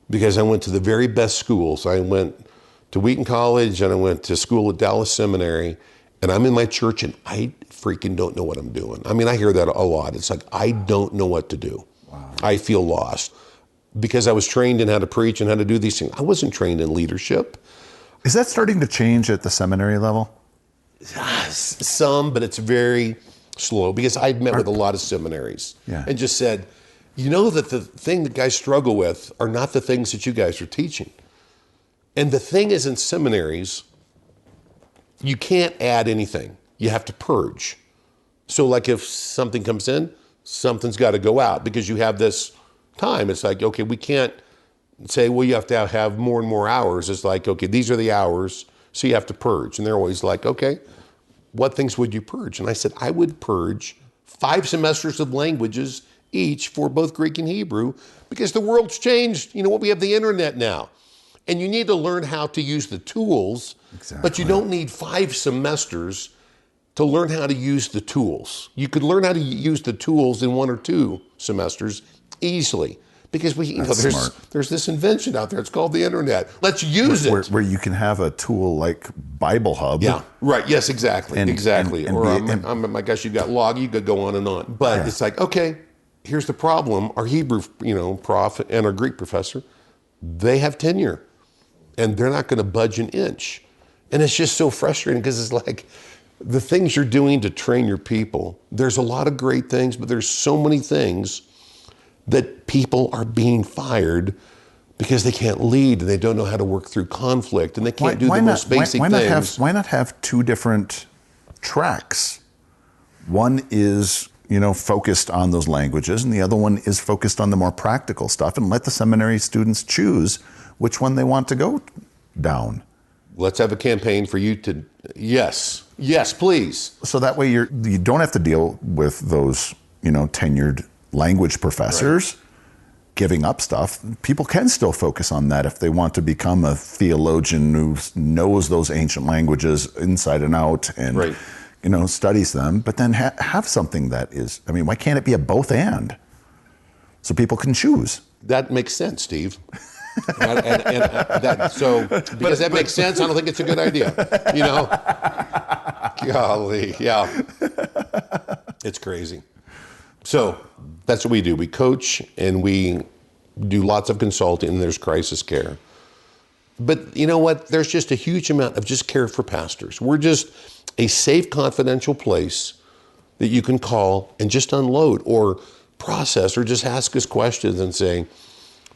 [SPEAKER 2] because I went to the very best schools. I went to Wheaton College and I went to school at Dallas Seminary, and I'm in my church and I freaking don't know what I'm doing. I mean, I hear that a lot. It's like, I don't know what to do. Wow. I feel lost because I was trained in how to preach and how to do these things. I wasn't trained in leadership.
[SPEAKER 1] Is that starting to change at the seminary level?
[SPEAKER 2] Some, but it's very slow because I've met with a lot of seminaries and just said, you know that the thing that guys struggle with are not the things that you guys are teaching. And the thing is, in seminaries, you can't add anything. You have to purge. So like if something comes in, something's got to go out because you have this time. It's like, okay, we can't say, well, you have to have more and more hours. It's like, okay, these are the hours, so you have to purge. And they're always like, okay, what things would you purge? And I said, I would purge 5 semesters of languages each for both Greek and Hebrew because the world's changed. You know what? We have the internet now. And you need to learn how to use the tools, but you don't need 5 semesters to learn how to use the tools. You could learn how to use the tools in 1 or 2 semesters easily Because
[SPEAKER 1] That's
[SPEAKER 2] there's this invention out there. It's called the internet. Let's use it.
[SPEAKER 1] Where you can have a tool like Bible Hub.
[SPEAKER 2] Yeah, right. Yes, exactly. Exactly. My gosh, you've got log, you could go on and on. But it's like, okay, here's the problem. Our Hebrew, prof and our Greek professor, they have tenure and they're not going to budge an inch. And it's just so frustrating because it's like the things you're doing to train your people, there's a lot of great things, but there's so many things that people are being fired because they can't lead and they don't know how to work through conflict and they can't do the most basic things.
[SPEAKER 1] Why not have two different tracks? One is, focused on those languages and the other one is focused on the more practical stuff, and let the seminary students choose which one they want to go down.
[SPEAKER 2] Let's have a campaign for you to, yes, please.
[SPEAKER 1] So that way you don't have to deal with those, tenured language professors giving up stuff. People can still focus on that if they want to become a theologian who knows those ancient languages inside and out and, studies them, but then have something that is, why can't it be a both and? So people can choose.
[SPEAKER 2] That makes sense, Steve. Because that makes sense, I don't think it's a good idea. Golly, yeah. It's crazy. So that's what we do. We coach and we do lots of consulting and there's crisis care. But you know what? There's just a huge amount of just care for pastors. We're just a safe, confidential place that you can call and just unload or process or just ask us questions and say,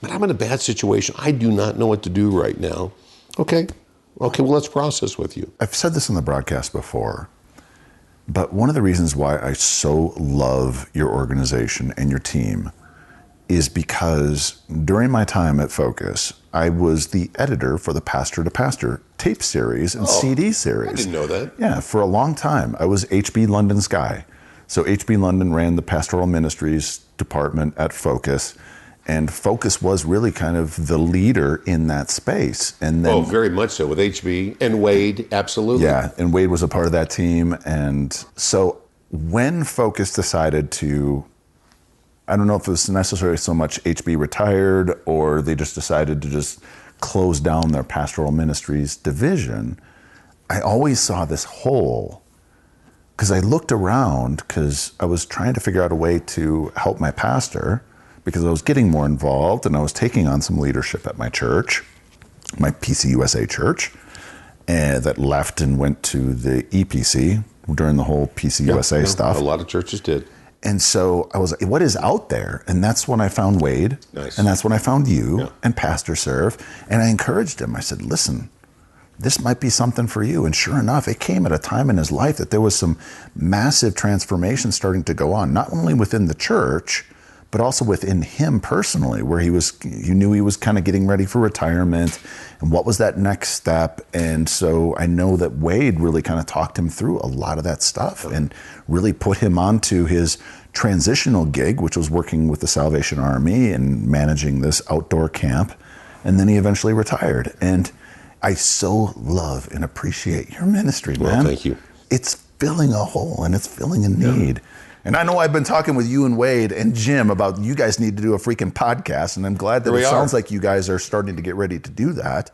[SPEAKER 2] but I'm in a bad situation. I do not know what to do right now. Okay, well, let's process with you.
[SPEAKER 1] I've said this in the broadcast before, but one of the reasons why I so love your organization and your team is because during my time at Focus, I was the editor for the Pastor to Pastor tape series and CD series.
[SPEAKER 2] I didn't know that.
[SPEAKER 1] Yeah, for a long time. I was HB London's guy. So HB London ran the Pastoral Ministries department at Focus. And Focus was really kind of the leader in that space. And then,
[SPEAKER 2] very much so with HB and Wade, absolutely.
[SPEAKER 1] Yeah, and Wade was a part of that team. And so when Focus decided to, I don't know if it was necessarily so much HB retired or they just decided to just close down their Pastoral Ministries division, I always saw this hole. Because I looked around because I was trying to figure out a way to help my pastor, because I was getting more involved and I was taking on some leadership at my church, my PCUSA church, that left and went to the EPC during the whole PCUSA stuff.
[SPEAKER 2] A lot of churches did.
[SPEAKER 1] And so I was like, what is out there? And that's when I found Wade.
[SPEAKER 2] Nice.
[SPEAKER 1] And that's when I found you and PastorServe. And I encouraged him. I said, listen, this might be something for you. And sure enough, it came at a time in his life that there was some massive transformation starting to go on, not only within the church, but also within him personally, where you knew he was kind of getting ready for retirement and what was that next step. And so I know that Wade really kind of talked him through a lot of that stuff and really put him onto his transitional gig, which was working with the Salvation Army and managing this outdoor camp. And then he eventually retired. And I so love and appreciate your ministry, man.
[SPEAKER 2] Well, thank you.
[SPEAKER 1] It's filling a hole and it's filling a need. Yeah. And I know I've been talking with you and Wade and Jim about you guys need to do a freaking podcast, and I'm glad that sounds like you guys are starting to get ready to do that.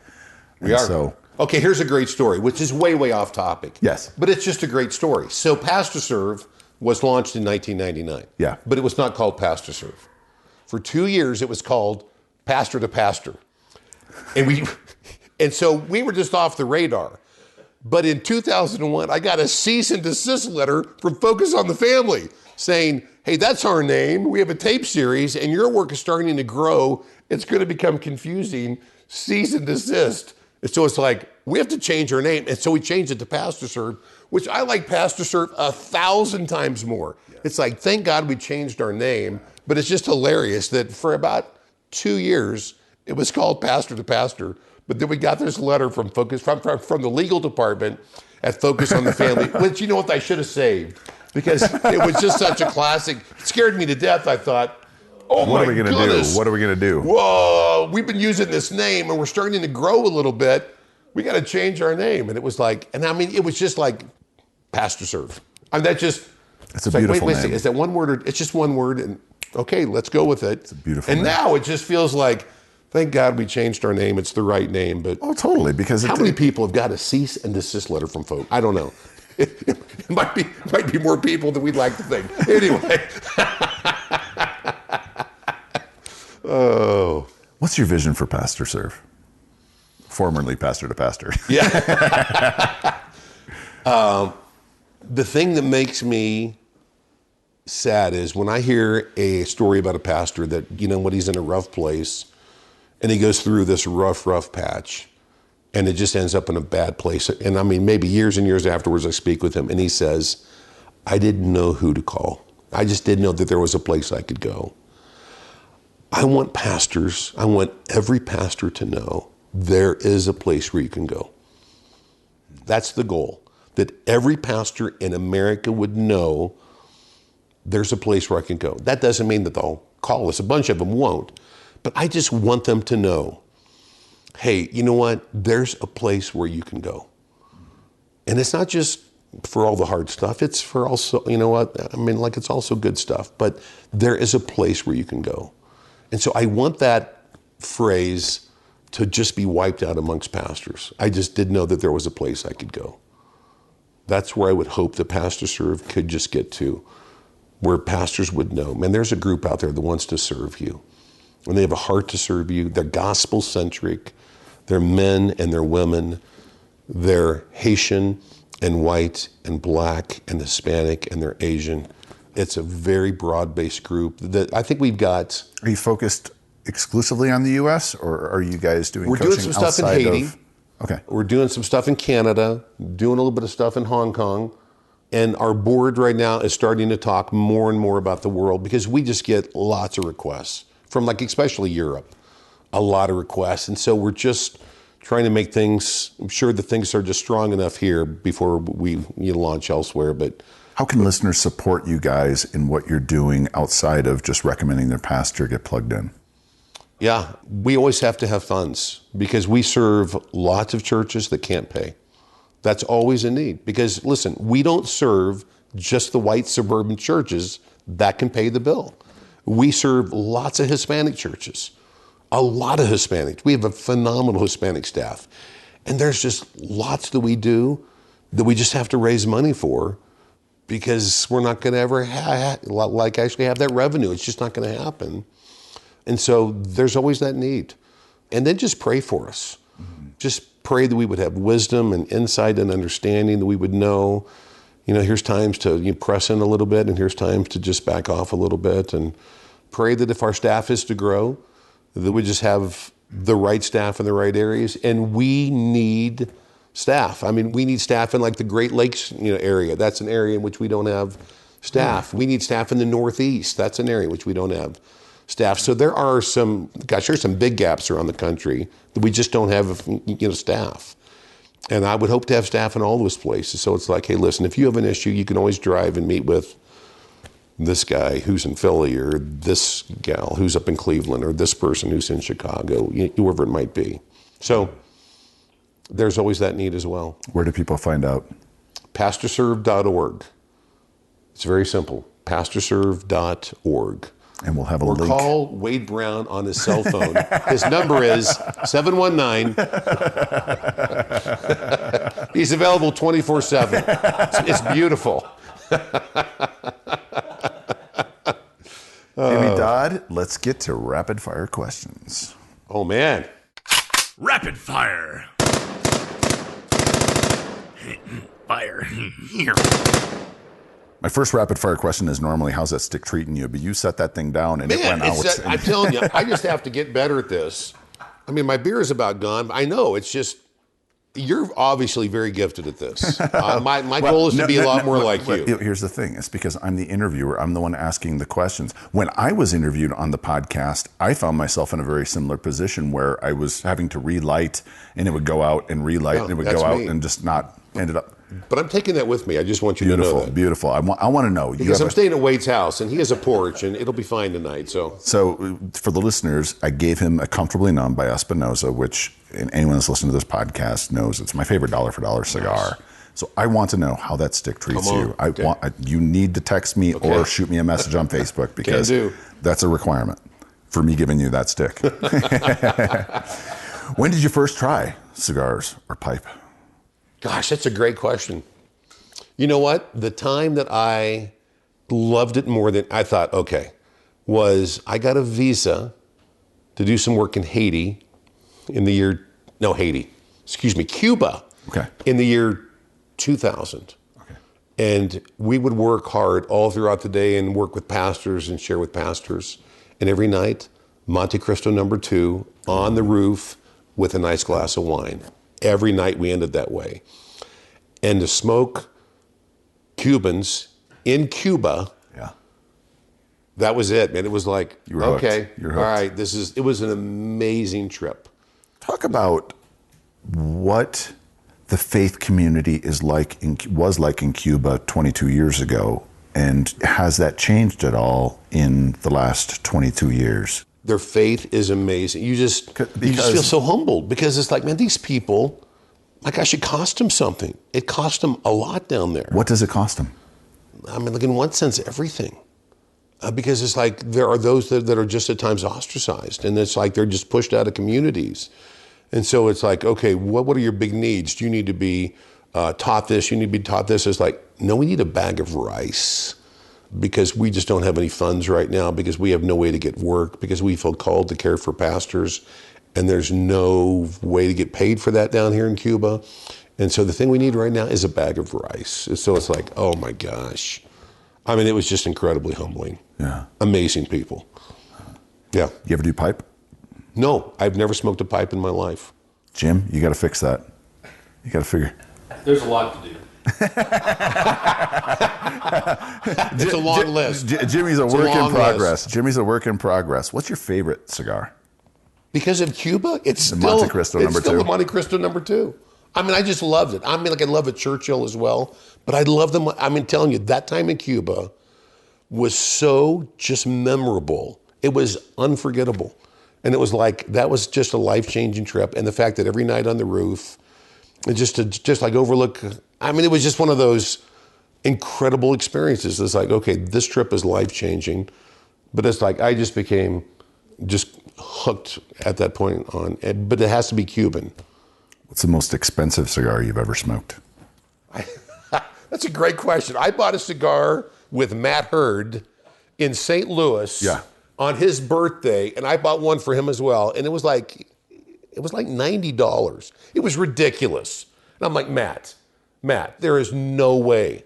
[SPEAKER 2] We are. So, okay, here's a great story, which is way, way off topic.
[SPEAKER 1] Yes.
[SPEAKER 2] But it's just a great story. So PastorServe was launched in 1999.
[SPEAKER 1] Yeah.
[SPEAKER 2] But it was not called PastorServe. For 2 years, it was called Pastor to Pastor. And so we were just off the radar. But in 2001, I got a cease and desist letter from Focus on the Family saying, hey, that's our name. We have a tape series and your work is starting to grow. It's going to become confusing. Cease and desist. And so it's like, we have to change our name. And so we changed it to PastorServe, which I like PastorServe 1,000 times more. Yeah. It's like, thank God we changed our name. But it's just hilarious that for about 2 years, it was called Pastor to Pastor. But then we got this letter from Focus, from the legal department at Focus on the Family, which you know what I should have saved, because it was just such a classic. It scared me to death. I thought, oh
[SPEAKER 1] what
[SPEAKER 2] my
[SPEAKER 1] are we
[SPEAKER 2] goodness.
[SPEAKER 1] Gonna do? What are we going to do?
[SPEAKER 2] Whoa, we've been using this name and we're starting to grow a little bit. We got to change our name. And it was like, it was just like PastorServe. I mean, it's
[SPEAKER 1] a beautiful name.
[SPEAKER 2] Is that one word? Or, it's just one word. And Okay, let's go with it.
[SPEAKER 1] It's a beautiful
[SPEAKER 2] And
[SPEAKER 1] name.
[SPEAKER 2] now it just feels like, thank God we changed our name. It's the right name. But
[SPEAKER 1] Oh, totally. Because
[SPEAKER 2] how many people have got a cease and desist letter from folk? I don't know. It might be more people than we'd like to think. Anyway. Oh.
[SPEAKER 1] What's your vision for PastorServe? Formerly pastor to pastor.
[SPEAKER 2] Yeah. The thing that makes me sad is when I hear a story about a pastor that, he's in a rough place and he goes through this rough patch and it just ends up in a bad place. And I mean, maybe years and years afterwards, I speak with him and he says, I didn't know who to call. I just didn't know that there was a place I could go. I want every pastor to know there is a place where you can go. That's the goal, that every pastor in America would know there's a place where I can go. That doesn't mean that they'll call us. A bunch of them won't. But I just want them to know, hey, you know what? There's a place where you can go. And it's not just for all the hard stuff. It's for also, it's also good stuff. But there is a place where you can go. And so I want that phrase to just be wiped out amongst pastors. I just didn't know that there was a place I could go. That's where I would hope the PastorServe could just get to, where pastors would know, man, there's a group out there that wants to serve you. And they have a heart to serve you. They're gospel-centric. They're men and they're women. They're Haitian and white and black and Hispanic and they're Asian. It's a very broad-based group that I think we've got.
[SPEAKER 1] Are you focused exclusively on the U.S. or are you guys doing
[SPEAKER 2] We're
[SPEAKER 1] coaching
[SPEAKER 2] doing some stuff in Haiti.
[SPEAKER 1] Okay.
[SPEAKER 2] We're doing some stuff in Canada, doing a little bit of stuff in Hong Kong. And our board right now is starting to talk more and more about the world because we just get lots of requests from especially Europe, a lot of requests. And so we're just trying to make I'm sure that things are just strong enough here before we launch elsewhere. But
[SPEAKER 1] how can listeners support you guys in what you're doing outside of just recommending their pastor get plugged in?
[SPEAKER 2] Yeah, we always have to have funds because we serve lots of churches that can't pay. That's always a need because, listen, we don't serve just the white suburban churches that can pay the bill. We serve lots of Hispanic churches, a lot of Hispanics. We have a phenomenal Hispanic staff. And there's just lots that we do that we just have to raise money for because we're not going to ever actually have that revenue. It's just not going to happen. And so there's always that need. And then just pray for us. Mm-hmm. Just pray that we would have wisdom and insight and understanding, that we would know, here's times to press in a little bit and here's times to just back off a little bit. And pray that if our staff is to grow, that we just have the right staff in the right areas. And we need staff. I mean, we need staff in the Great Lakes area. That's an area in which we don't have staff. We need staff in the Northeast. That's an area in which we don't have staff. So there are there's some big gaps around the country that we just don't have, staff. And I would hope to have staff in all those places. So it's hey, listen, if you have an issue, you can always drive and meet with this guy who's in Philly or this gal who's up in Cleveland or this person who's in Chicago, whoever it might be. So there's always that need as well.
[SPEAKER 1] Where do people find out?
[SPEAKER 2] PastorServe.org. It's very simple. PastorServe.org.
[SPEAKER 1] And we'll have a
[SPEAKER 2] or
[SPEAKER 1] link.
[SPEAKER 2] Call Wade Brown on his cell phone. His number is 719. He's available 24/7. It's beautiful.
[SPEAKER 1] Jimmy Dodd, let's get to rapid fire questions.
[SPEAKER 2] Oh, man.
[SPEAKER 3] Rapid fire. Fire. Here.
[SPEAKER 1] My first rapid fire question is normally, how's that stick treating you? But you set that thing down and it went out.
[SPEAKER 2] I'm telling you, I just have to get better at this. I mean, my beer is about gone. I know, it's just, you're obviously very gifted at this. My goal is to be a lot more like you.
[SPEAKER 1] Here's the thing. It's because I'm the interviewer. I'm the one asking the questions. When I was interviewed on the podcast, I found myself in a very similar position where I was having to relight and it would go out and relight and it would go out and just not ended up.
[SPEAKER 2] But I'm taking that with me. I just want you to know that.
[SPEAKER 1] Beautiful. I want to know.
[SPEAKER 2] Because I'm staying at Wade's house, and he has a porch, and it'll be fine tonight. So
[SPEAKER 1] for the listeners, I gave him a Comfortably Numb by Espinosa, which anyone that's listened to this podcast knows it's my favorite dollar for dollar cigar. So I want to know how that stick treats
[SPEAKER 2] Come on.
[SPEAKER 1] you.
[SPEAKER 2] Okay.
[SPEAKER 1] You need to text me
[SPEAKER 2] Okay.
[SPEAKER 1] or shoot me a message on Facebook because that's a requirement for me giving you that stick. When did you first try cigars or pipe?
[SPEAKER 2] Gosh, that's a great question. You know what? The time that I loved it more than I thought, okay, was I got a visa to do some work in Haiti in the year, Cuba.
[SPEAKER 1] Okay.
[SPEAKER 2] In the year 2000.
[SPEAKER 1] Okay.
[SPEAKER 2] And we would work hard all throughout the day and work with pastors and share with pastors. And every night, Monte Cristo #2 on the roof with a nice glass of wine. Every night we ended that way. And to smoke Cubans in Cuba,
[SPEAKER 1] Yeah.
[SPEAKER 2] that was it, man. It was like,
[SPEAKER 1] You were hooked.
[SPEAKER 2] okay,
[SPEAKER 1] You're
[SPEAKER 2] all
[SPEAKER 1] hooked.
[SPEAKER 2] right, it was an amazing trip.
[SPEAKER 1] Talk about what the faith community was like in Cuba 22 years ago, and has that changed at all in the last 22 years?
[SPEAKER 2] Their faith is amazing. You just feel so humbled because it's like, man, these people, my gosh, it cost them something. It cost them a lot down there.
[SPEAKER 1] What does it cost them?
[SPEAKER 2] I mean, like in one sense, everything. Because it's like there are those that are just at times ostracized, and it's like they're just pushed out of communities. And so it's like, okay, what are your big needs? Do you need to be taught this? You need to be taught this? It's like, no, we need a bag of rice because we just don't have any funds right now, because we have no way to get work, because we feel called to care for pastors, and there's no way to get paid for that down here in Cuba. And so the thing we need right now is a bag of rice. So it's like, oh my gosh. I mean, it was just incredibly humbling.
[SPEAKER 1] Yeah.
[SPEAKER 2] Amazing people. Yeah.
[SPEAKER 1] You ever do pipe?
[SPEAKER 2] No, I've never smoked a pipe in my life.
[SPEAKER 1] Jim, you got to fix that. You got to figure.
[SPEAKER 4] There's a lot to do.
[SPEAKER 2] It's a long list.
[SPEAKER 1] Jimmy's a work in progress. Jimmy's a work in progress. What's your favorite cigar?
[SPEAKER 2] Because of Cuba, it's
[SPEAKER 1] The
[SPEAKER 2] still
[SPEAKER 1] Monte Cristo
[SPEAKER 2] it's
[SPEAKER 1] #2.
[SPEAKER 2] still the Monte Cristo #2. I mean, I just loved it. I mean, like I love a Churchill as well, but I love them. I mean, telling you, that time in Cuba was so just memorable. It was unforgettable. And it was like, that was just a life-changing trip. And the fact that every night on the roof, and just to like overlook, I mean, it was just one of those incredible experiences. It's like, okay, this trip is life-changing. But it's like, I just became just hooked at that point on, but it has to be Cuban.
[SPEAKER 1] What's the most expensive cigar you've ever smoked?
[SPEAKER 2] That's a great question. I bought a cigar with Matt Hurd in St. Louis on his birthday, and I bought one for him as well. And it was like $90. It was ridiculous. And I'm like, Matt, there is no way.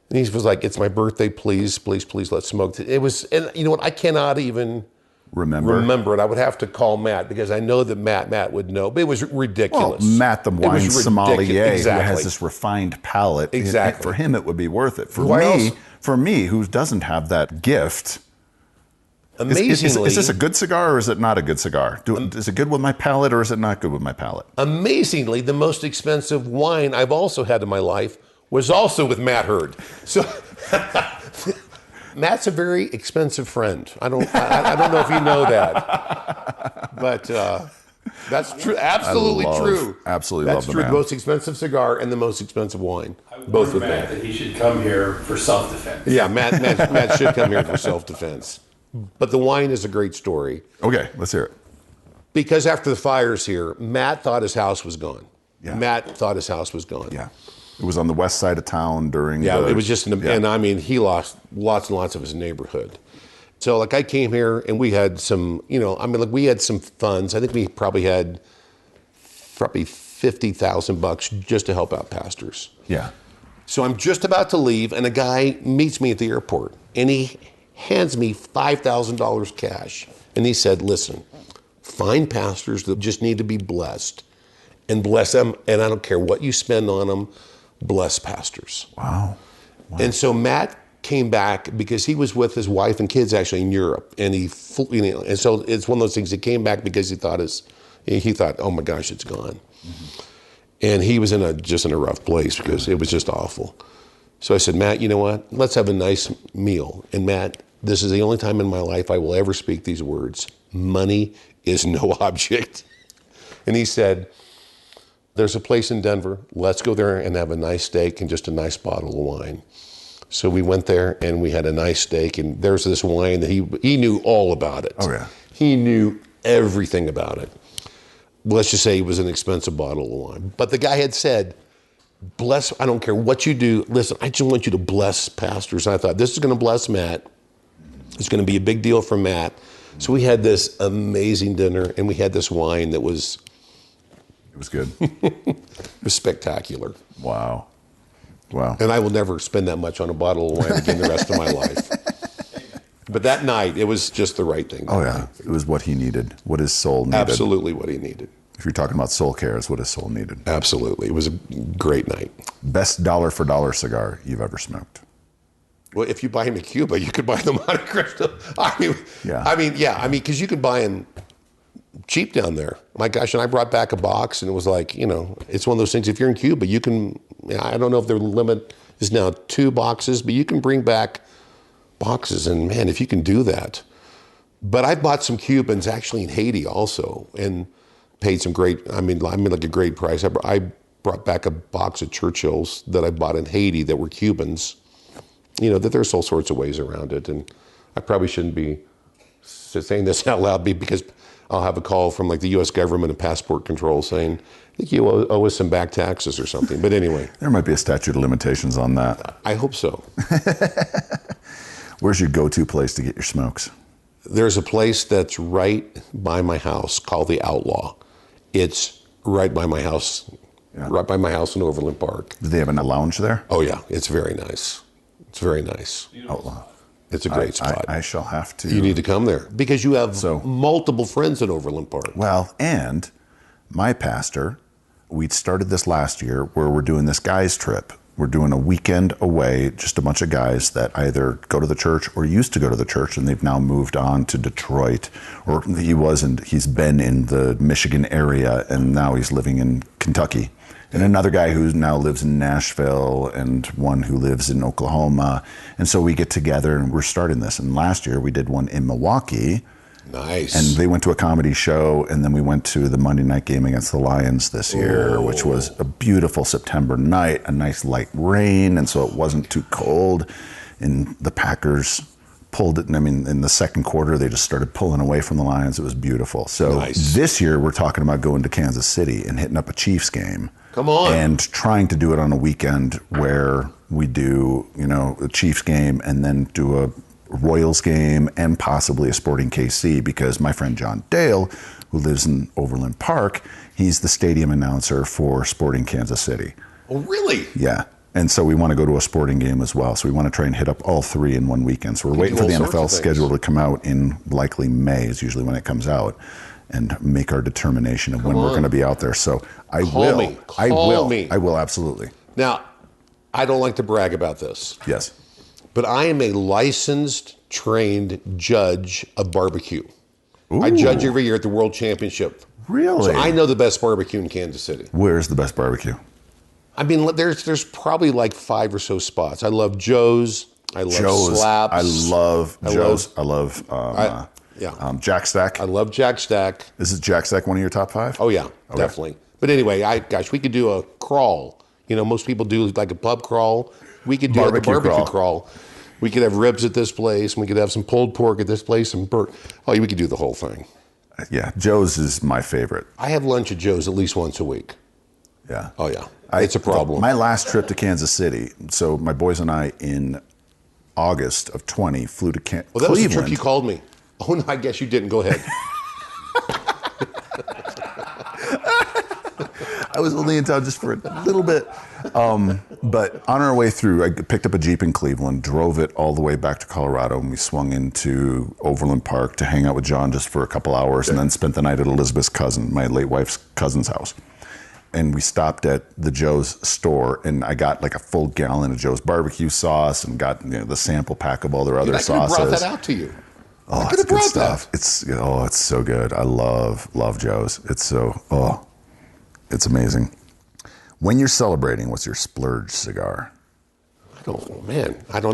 [SPEAKER 2] And he was like, it's my birthday, please, let's smoke. It was, and you know what? I cannot even remember it. I would have to call Matt, because I know that Matt would know. But it was ridiculous.
[SPEAKER 1] Well, Matt, the wine sommelier,
[SPEAKER 2] exactly.
[SPEAKER 1] who has this refined palate.
[SPEAKER 2] Exactly.
[SPEAKER 1] For him, it would be worth it.
[SPEAKER 2] Why
[SPEAKER 1] For me, who doesn't have that gift.
[SPEAKER 2] Amazingly,
[SPEAKER 1] is this a good cigar or is it not a good cigar? Is it good with my palate or is it not good with my palate?
[SPEAKER 2] Amazingly, the most expensive wine I've also had in my life was also with Matt Hurd. So Matt's a very expensive friend. I don't know if you know that, but that's true. Absolutely true.
[SPEAKER 1] Absolutely love
[SPEAKER 2] that's
[SPEAKER 1] the
[SPEAKER 2] true.
[SPEAKER 1] man.
[SPEAKER 2] The most expensive cigar and the most expensive wine, both with
[SPEAKER 4] Matt, that he should come here for self-defense.
[SPEAKER 2] Yeah, Matt should come here for self-defense. But the wine is a great story.
[SPEAKER 1] Okay, let's hear it.
[SPEAKER 2] Because after the fires here, Matt thought his house was gone.
[SPEAKER 1] Yeah.
[SPEAKER 2] Matt thought his house was gone.
[SPEAKER 1] Yeah. It was on the west side of town during
[SPEAKER 2] it was just, and I mean, he lost lots and lots of his neighborhood. So like I came here and we had some, we had some funds. I think we probably had $50,000 just to help out pastors.
[SPEAKER 1] Yeah.
[SPEAKER 2] So I'm just about to leave, and a guy meets me at the airport, and he hands me $5,000 cash. And he said, listen, find pastors that just need to be blessed, and bless them. And I don't care what you spend on them, bless pastors.
[SPEAKER 1] Wow.
[SPEAKER 2] And so Matt came back because he was with his wife and kids actually in Europe. And and so it's one of those things. He came back because he thought, oh my gosh, it's gone. Mm-hmm. And he was just in a rough place because it was just awful. So I said, Matt, you know what? Let's have a nice meal. And Matt, this is the only time in my life I will ever speak these words. Money is no object. And he said, There's a place in Denver. Let's go there and have a nice steak and just a nice bottle of wine. So we went there and we had a nice steak, and there's this wine that he knew all about it.
[SPEAKER 1] Oh, yeah.
[SPEAKER 2] He knew everything about it. Let's just say it was an expensive bottle of wine. But the guy had said, bless, I don't care what you do. Listen, I just want you to bless pastors. And I thought, this is going to bless Matt. It's going to be a big deal for Matt. So we had this amazing dinner, and we had this wine that was...
[SPEAKER 1] It was good.
[SPEAKER 2] It was spectacular.
[SPEAKER 1] Wow. Wow.
[SPEAKER 2] And I will never spend that much on a bottle of wine again the rest of my life. But that night, it was just the right thing.
[SPEAKER 1] Oh, yeah. It was what he needed, what his soul needed.
[SPEAKER 2] Absolutely what he needed.
[SPEAKER 1] If you're talking about soul care, it's what his soul needed.
[SPEAKER 2] Absolutely. It was a great night.
[SPEAKER 1] Best dollar for dollar cigar you've ever smoked?
[SPEAKER 2] Well, if you buy them in Cuba, you could buy them out of Cristo. I mean, because you could buy them cheap down there. My gosh, and I brought back a box, and it was like, it's one of those things. If you're in Cuba, you can, I don't know if their limit is now 2 boxes, but you can bring back boxes, and man, if you can do that. But I bought some Cubans actually in Haiti also, and paid some great, like a great price. I brought back a box of Churchills that I bought in Haiti that were Cubans. That there's all sorts of ways around it, and I probably shouldn't be saying this out loud because I'll have a call from like the U.S. government and passport control saying, I think you owe us some back taxes or something. But anyway.
[SPEAKER 1] There might be a statute of limitations on that.
[SPEAKER 2] I hope so.
[SPEAKER 1] Where's your go-to place to get your smokes?
[SPEAKER 2] There's a place that's right by my house called The Outlaw. It's right by my house, right by my house in Overland Park.
[SPEAKER 1] Do they have a lounge there?
[SPEAKER 2] Oh, yeah. It's very nice. It's very nice.
[SPEAKER 1] Outlaw.
[SPEAKER 2] It's a great spot.
[SPEAKER 1] I shall have to.
[SPEAKER 2] You need to come there because you have multiple friends in Overland Park.
[SPEAKER 1] Well, and my pastor, we started this last year where we're doing this guys trip. We're doing a weekend away, just a bunch of guys that either go to the church or used to go to the church, and they've now moved on to Detroit, or he's been in the Michigan area, and now he's living in Kentucky. And another guy who now lives in Nashville, and one who lives in Oklahoma. And so we get together and we're starting this. And last year we did one in Milwaukee.
[SPEAKER 2] Nice.
[SPEAKER 1] And they went to a comedy show, and then we went to the Monday night game against the Lions this year, which was a beautiful September night, a nice light rain, and so it wasn't too cold. And the Packers pulled it, in the second quarter, they just started pulling away from the Lions. It was beautiful. So This year we're talking about going to Kansas City and hitting up a Chiefs game.
[SPEAKER 2] Come on.
[SPEAKER 1] And trying to do it on a weekend where we do, a Chiefs game and then do a Royals game and possibly a Sporting KC, because my friend John Dale, who lives in Overland Park, he's the stadium announcer for Sporting Kansas City.
[SPEAKER 2] Oh, really?
[SPEAKER 1] Yeah. And so we want to go to a sporting game as well. So we want to try and hit up all 3 in one weekend. So we're waiting for the NFL schedule to come out in likely May is usually when it comes out, and make our determination of when we're going to be out there. So I will absolutely.
[SPEAKER 2] Now, I don't like to brag about this.
[SPEAKER 1] Yes.
[SPEAKER 2] But I am a licensed, trained judge of barbecue.
[SPEAKER 1] Ooh.
[SPEAKER 2] I judge every year at the World Championship.
[SPEAKER 1] Really?
[SPEAKER 2] So I know the best barbecue in Kansas City.
[SPEAKER 1] Where's the best barbecue?
[SPEAKER 2] There's probably like 5 or so spots. I love Joe's. I love Slaps.
[SPEAKER 1] I love Joe's. I love Jack Stack.
[SPEAKER 2] I love Jack Stack.
[SPEAKER 1] Is Jack Stack one of your top 5?
[SPEAKER 2] Oh, yeah, definitely. But anyway, we could do a crawl. Most people do like a pub crawl. We could do a barbecue crawl. We could have ribs at this place, and we could have some pulled pork at this place, and we could do the whole thing.
[SPEAKER 1] Yeah, Joe's is my favorite.
[SPEAKER 2] I have lunch at Joe's at least once a week.
[SPEAKER 1] Yeah.
[SPEAKER 2] Oh, yeah. It's a problem.
[SPEAKER 1] My last trip to Kansas City, so my boys and I in August of 20 flew to Cleveland.
[SPEAKER 2] Well, that was the trip you called me. Oh, no, I guess you didn't. Go ahead.
[SPEAKER 1] I was only in town just for a little bit. But on our way through, I picked up a Jeep in Cleveland, drove it all the way back to Colorado, and we swung into Overland Park to hang out with John just for a couple hours, and then spent the night at Elizabeth's cousin, my late wife's cousin's house. And we stopped at the Joe's store, and I got like a full gallon of Joe's barbecue sauce and got the sample pack of all their other sauces. I
[SPEAKER 2] could have brought that out to you.
[SPEAKER 1] Oh, it's good stuff. It's so good. I love Joe's. It's amazing. When you're celebrating, what's your splurge cigar?
[SPEAKER 2] I don't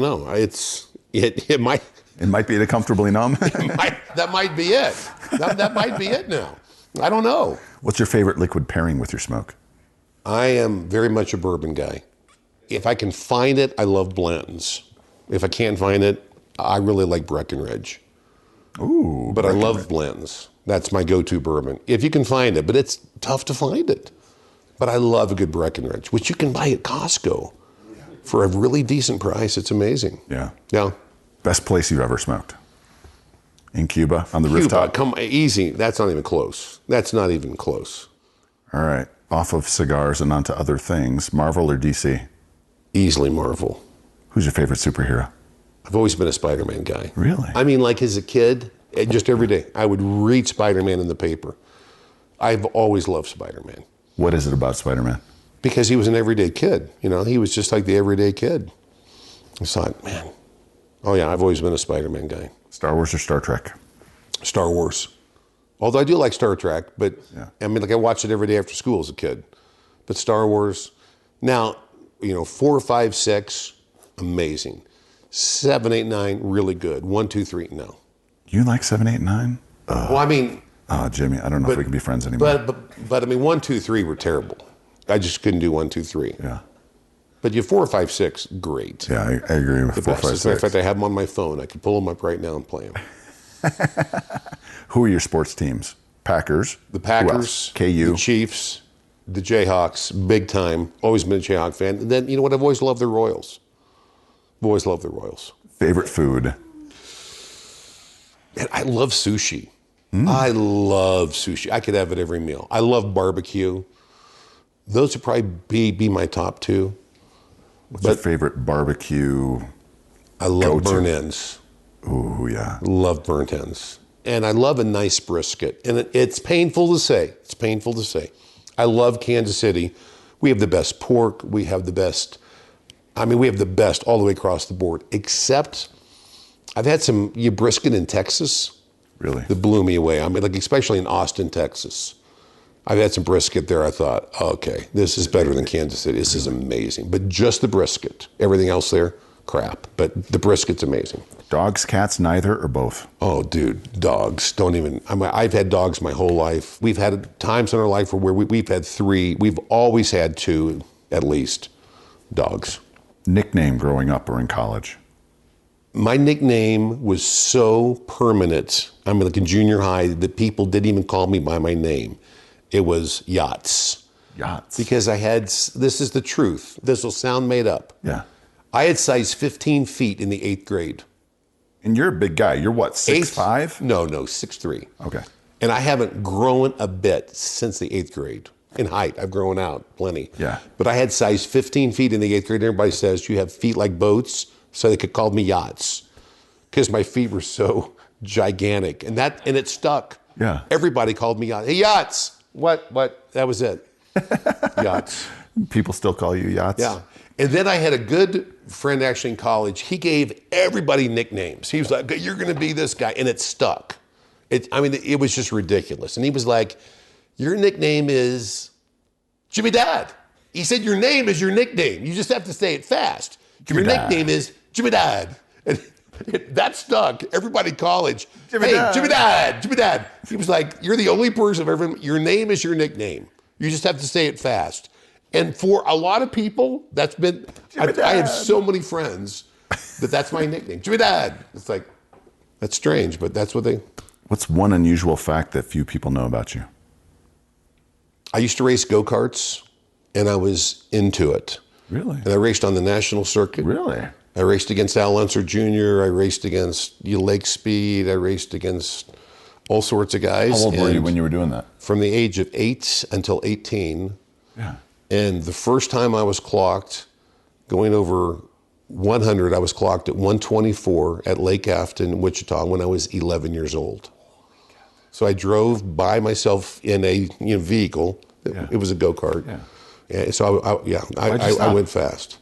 [SPEAKER 2] know. It might.
[SPEAKER 1] It might be the comfortably numb.
[SPEAKER 2] That might be it. That might be it now. I don't know.
[SPEAKER 1] What's your favorite liquid pairing with your smoke?
[SPEAKER 2] I am very much a bourbon guy. If I can find it, I love Blanton's. If I can't find it, I really like Breckenridge.
[SPEAKER 1] Ooh,
[SPEAKER 2] But I love Blanton's. That's my go-to bourbon. If you can find it, but it's tough to find it. But I love a good Breckenridge, which you can buy at Costco for a really decent price. It's amazing.
[SPEAKER 1] Yeah.
[SPEAKER 2] Yeah.
[SPEAKER 1] Best place you've ever smoked? In Cuba, on the rooftop?
[SPEAKER 2] Come easy. That's not even close. That's not even close.
[SPEAKER 1] All right. Off of cigars and onto other things, Marvel or DC?
[SPEAKER 2] Easily Marvel.
[SPEAKER 1] Who's your favorite superhero?
[SPEAKER 2] I've always been a Spider-Man guy.
[SPEAKER 1] Really?
[SPEAKER 2] I mean, like as a kid, just every day, I would read Spider-Man in the paper. I've always loved Spider-Man.
[SPEAKER 1] What is it about Spider-Man?
[SPEAKER 2] Because he was an everyday kid. You know, he was just like the everyday kid. I thought, man, oh yeah, I've always been a Spider-Man guy.
[SPEAKER 1] Star Wars or Star Trek?
[SPEAKER 2] Star Wars. Although I do like Star Trek, but
[SPEAKER 1] Yeah.
[SPEAKER 2] I mean, like I watched it every day after school as a kid. But Star Wars, now, 4, 5, 6, amazing. 7, 8, 9, really good. 1, 2, 3, no.
[SPEAKER 1] You like 7, 8, 9?
[SPEAKER 2] Well, I mean,
[SPEAKER 1] Oh, Jimmy, I don't know if we can be friends anymore.
[SPEAKER 2] but I mean, 1, 2, 3 were terrible. I just couldn't do 1, 2, 3.
[SPEAKER 1] Yeah.
[SPEAKER 2] But you 4, 5, 6, great.
[SPEAKER 1] Yeah, I agree with 4,
[SPEAKER 2] Best.
[SPEAKER 1] 5,
[SPEAKER 2] As a matter of
[SPEAKER 1] 6.
[SPEAKER 2] fact, I have them on my phone. I could pull them up right now and play them.
[SPEAKER 1] Who are your sports teams? Packers.
[SPEAKER 2] The
[SPEAKER 1] Who
[SPEAKER 2] Packers,
[SPEAKER 1] else? KU.
[SPEAKER 2] the Chiefs, the Jayhawks, big time. Always been a Jayhawk fan. And then, you know what? I've always loved the Royals. I've always loved the Royals.
[SPEAKER 1] Favorite food?
[SPEAKER 2] And I love sushi. I love sushi. I could have it every meal. I love barbecue. Those would probably be my top two.
[SPEAKER 1] What's your favorite barbecue?
[SPEAKER 2] I love
[SPEAKER 1] Go-to.
[SPEAKER 2] burnt ends.
[SPEAKER 1] Ooh, yeah.
[SPEAKER 2] Love burnt ends. And I love a nice brisket. And it's painful to say. It's painful to say. I love Kansas City. We have the best pork. We have the best. I mean, we have the best all the way across the board. Except I've had some brisket in Texas
[SPEAKER 1] Really?
[SPEAKER 2] that blew me away. I mean, like especially in Austin, Texas. I've had some brisket there. I thought, okay, this is better than Kansas City. This is amazing. But just the brisket. Everything else there, crap. But the brisket's amazing.
[SPEAKER 1] Dogs, cats, neither, or both?
[SPEAKER 2] Oh, dude, dogs. Don't even. I've had dogs my whole life. We've had times in our life where we've had 3. We've always had 2, at least, dogs.
[SPEAKER 1] Nickname growing up or in college?
[SPEAKER 2] My nickname was so permanent. I mean, like in junior high, that people didn't even call me by my name. It was Yachts.
[SPEAKER 1] Yachts.
[SPEAKER 2] Because this is the truth. This will sound made up.
[SPEAKER 1] Yeah.
[SPEAKER 2] I had size 15 feet in the 8th grade.
[SPEAKER 1] And you're a big guy. You're what, 6'5"?
[SPEAKER 2] No, 6'3".
[SPEAKER 1] Okay.
[SPEAKER 2] And I haven't grown a bit since the 8th grade. In height, I've grown out plenty.
[SPEAKER 1] Yeah.
[SPEAKER 2] But I had size 15 feet in the 8th grade. Everybody says you have feet like boats, so they could call me Yachts. Because my feet were so gigantic. And it stuck.
[SPEAKER 1] Yeah.
[SPEAKER 2] Everybody called me Yachts. Hey, Yachts! What? That was it. Yachts.
[SPEAKER 1] People still call you Yachts?
[SPEAKER 2] Yeah. And then I had a good friend actually in college. He gave everybody nicknames. He was like, you're going to be this guy. And it stuck. It was just ridiculous. And he was like, your nickname is Jimmy Dad. He said, your name is your nickname. You just have to say it fast.
[SPEAKER 1] Jimmy
[SPEAKER 2] your
[SPEAKER 1] Dad.
[SPEAKER 2] nickname is Jimmy Dad. And that stuck. Everybody in college,
[SPEAKER 1] Jimmy
[SPEAKER 2] hey,
[SPEAKER 1] Dad.
[SPEAKER 2] Jimmy Dad, Jimmy Dad. He was like, you're the only person I've ever, your name is your nickname. You just have to say it fast. And for a lot of people, that's been, I have so many friends that's my nickname. Jimmy Dad. It's like, that's strange, but that's what they.
[SPEAKER 1] What's one unusual fact that few people know about you?
[SPEAKER 2] I used to race go-karts, and I was into it.
[SPEAKER 1] Really?
[SPEAKER 2] And I raced on the national circuit.
[SPEAKER 1] Really?
[SPEAKER 2] I raced against Al Unser Jr., I raced against Lake Speed, I raced against all sorts of guys.
[SPEAKER 1] How old were you
[SPEAKER 2] And
[SPEAKER 1] when you were doing that?
[SPEAKER 2] From the age of 8 until 18.
[SPEAKER 1] Yeah.
[SPEAKER 2] And the first time I was clocked, going over 100, I was clocked at 124 at Lake Afton, Wichita, when I was 11 years old. So I drove by myself in a vehicle.
[SPEAKER 1] Yeah.
[SPEAKER 2] It was a go-kart.
[SPEAKER 1] Yeah.
[SPEAKER 2] Yeah, so I went fast.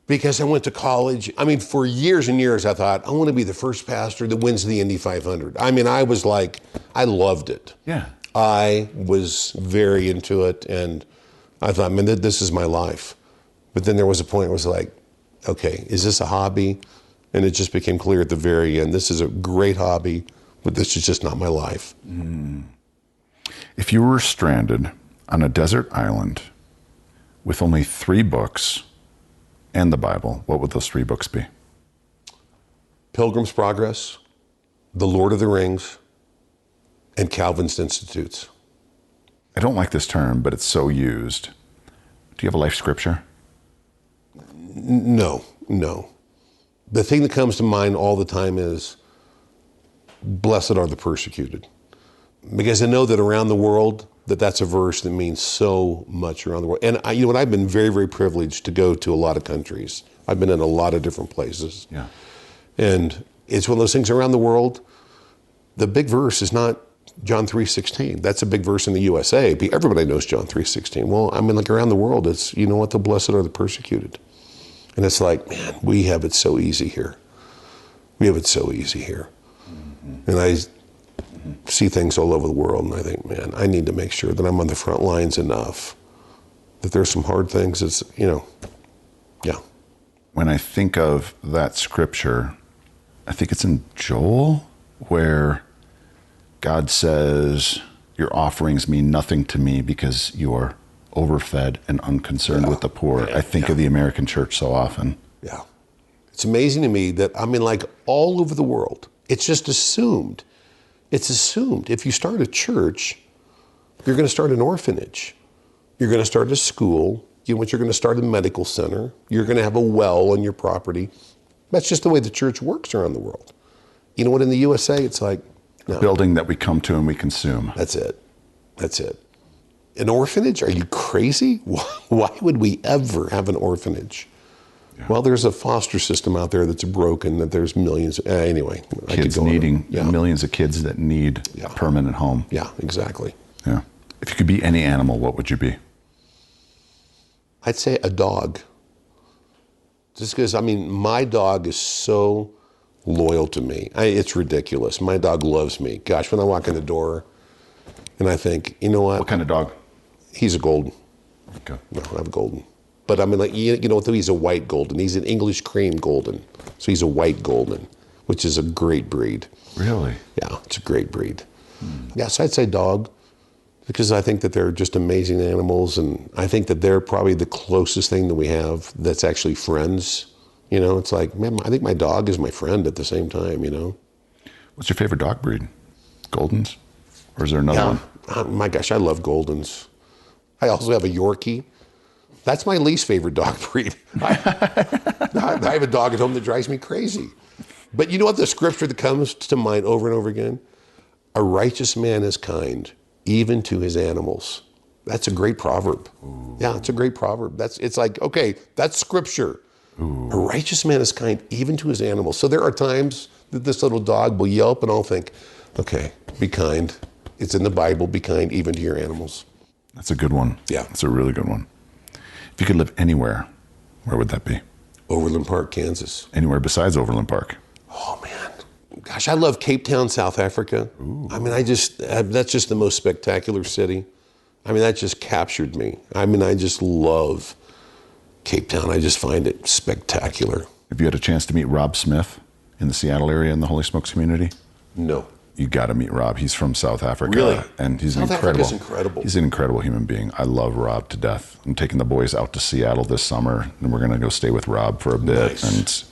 [SPEAKER 2] Because I went to college. I mean, for years and years, I thought, I want to be the first pastor that wins the Indy 500. I mean, I was like, I loved it.
[SPEAKER 1] Yeah.
[SPEAKER 2] I was very into it, and I thought, man, this is my life. But then there was a point where it was like, okay, is this a hobby? And it just became clear at the very end, this is a great hobby, but this is just not my life.
[SPEAKER 1] If you were stranded on a desert island with only 3 books and the Bible, what would those 3 books be?
[SPEAKER 2] Pilgrim's Progress, The Lord of the Rings, and Calvin's Institutes.
[SPEAKER 1] I don't like this term, but it's so used. Do you have a life scripture?
[SPEAKER 2] No. The thing that comes to mind all the time is, blessed are the persecuted. Because I know that around the world, that's a verse that means so much around the world. And I've been very, very privileged to go to a lot of countries. I've been in a lot of different places.
[SPEAKER 1] Yeah.
[SPEAKER 2] And it's one of those things around the world. The big verse is not John 3:16. That's a big verse in the USA. Everybody knows John 3:16. Well, like around the world, it's, what, the blessed are the persecuted. And it's like, man, we have it so easy here. We have it so easy here. Mm-hmm. And I see things all over the world, and I think, man, I need to make sure that I'm on the front lines enough that there's some hard things that's, yeah.
[SPEAKER 1] When I think of that scripture, I think it's in Joel, where God says, your offerings mean nothing to me because you're overfed and unconcerned with the poor. I think of the American church so often.
[SPEAKER 2] Yeah. It's amazing to me that, all over the world, it's just assumed. It's assumed if you start a church, you're going to start an orphanage. You're going to start a school. You're going to start a medical center. You're going to have a well on your property. That's just the way the church works around the world. You know what, in the USA, it's like, no.
[SPEAKER 1] A building that we come to and we consume.
[SPEAKER 2] That's it. An orphanage? Are you crazy? Why would we ever have an orphanage? Yeah. Well, there's a foster system out there that's broken, that there's millions. Anyway.
[SPEAKER 1] Kids needing, millions of kids that need a permanent home.
[SPEAKER 2] Yeah, exactly.
[SPEAKER 1] Yeah. If you could be any animal, what would you be?
[SPEAKER 2] I'd say a dog. Just because, my dog is so loyal to me. It's ridiculous. My dog loves me. Gosh, when I walk in the door and I think, you know what?
[SPEAKER 1] What kind of dog?
[SPEAKER 2] He's a golden.
[SPEAKER 1] Okay.
[SPEAKER 2] No, I have a golden. But he's a white golden. He's an English cream golden. So he's a white golden, which is a great breed.
[SPEAKER 1] Really?
[SPEAKER 2] Yeah, it's a great breed. Yeah, so I'd say dog, because I think that they're just amazing animals, and I think that they're probably the closest thing that we have that's actually friends. It's like, man, I think my dog is my friend at the same time,
[SPEAKER 1] What's your favorite dog breed? Goldens? Or is there another one?
[SPEAKER 2] My gosh, I love Goldens. I also have a Yorkie. That's my least favorite dog breed. I have a dog at home that drives me crazy. But you know what the scripture that comes to mind over and over again? A righteous man is kind, even to his animals. That's a great proverb. Ooh. Yeah, it's a great proverb. It's like, okay, that's scripture. Ooh. A righteous man is kind, even to his animals. So there are times that this little dog will yelp, and I'll think, okay, be kind. It's in the Bible, be kind, even to your animals.
[SPEAKER 1] That's a good one.
[SPEAKER 2] Yeah.
[SPEAKER 1] That's a really good one. If you could live anywhere, where would that be?
[SPEAKER 2] Overland Park, Kansas.
[SPEAKER 1] Anywhere besides Overland Park?
[SPEAKER 2] Oh, man. Gosh, I love Cape Town, South Africa. Ooh. That's just the most spectacular city. That just captured me. I just love Cape Town. I just find it spectacular.
[SPEAKER 1] Have you had a chance to meet Rob Smith in the Seattle area in the Holy Smokes community?
[SPEAKER 2] No.
[SPEAKER 1] You got to meet Rob. He's from South Africa.
[SPEAKER 2] Really?
[SPEAKER 1] And he's incredible. He's an incredible human being. I love Rob to death. I'm taking the boys out to Seattle this summer, and we're going to go stay with Rob for a bit.
[SPEAKER 2] Nice.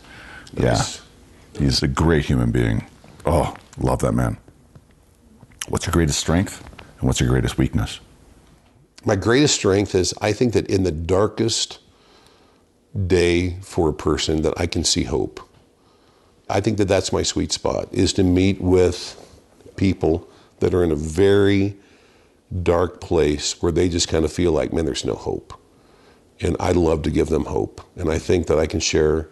[SPEAKER 1] And he's a great human being. Oh, love that man. What's your greatest strength, and what's your greatest weakness?
[SPEAKER 2] My greatest strength is, I think that in the darkest day for a person, that I can see hope. I think that that's my sweet spot, is to meet with people that are in a very dark place where they just kind of feel like, man, there's no hope. And I love to give them hope. And I think that I can share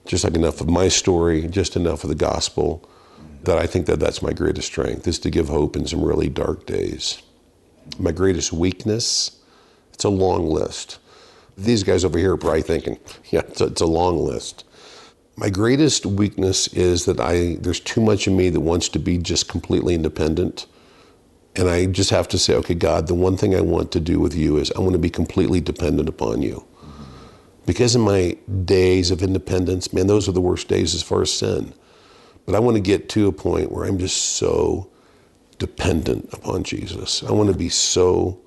[SPEAKER 2] just like enough of my story, just enough of the gospel, that I think that that's my greatest strength, is to give hope in some really dark days. My greatest weakness, it's a long list. These guys over here are probably thinking, yeah, it's a long list. My greatest weakness is that there's too much in me that wants to be just completely independent. And I just have to say, okay, God, the one thing I want to do with you is I want to be completely dependent upon you. Because in my days of independence, man, those are the worst days as far as sin. But I want to get to a point where I'm just so dependent upon Jesus. I want to be so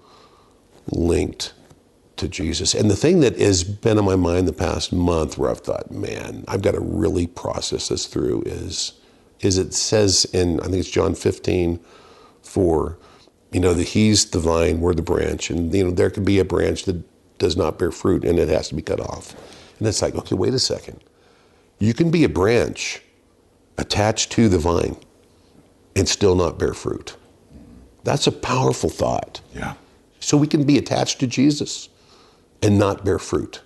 [SPEAKER 2] linked to Jesus. And the thing that has been on my mind the past month where I've thought, man, I've got to really process this through is it says in, I think it's John 15:4, that he's the vine, we're the branch. And, there can be a branch that does not bear fruit and it has to be cut off. And it's like, okay, wait a second. You can be a branch attached to the vine and still not bear fruit. That's a powerful thought.
[SPEAKER 1] Yeah.
[SPEAKER 2] So we can be attached to Jesus and not bear fruit.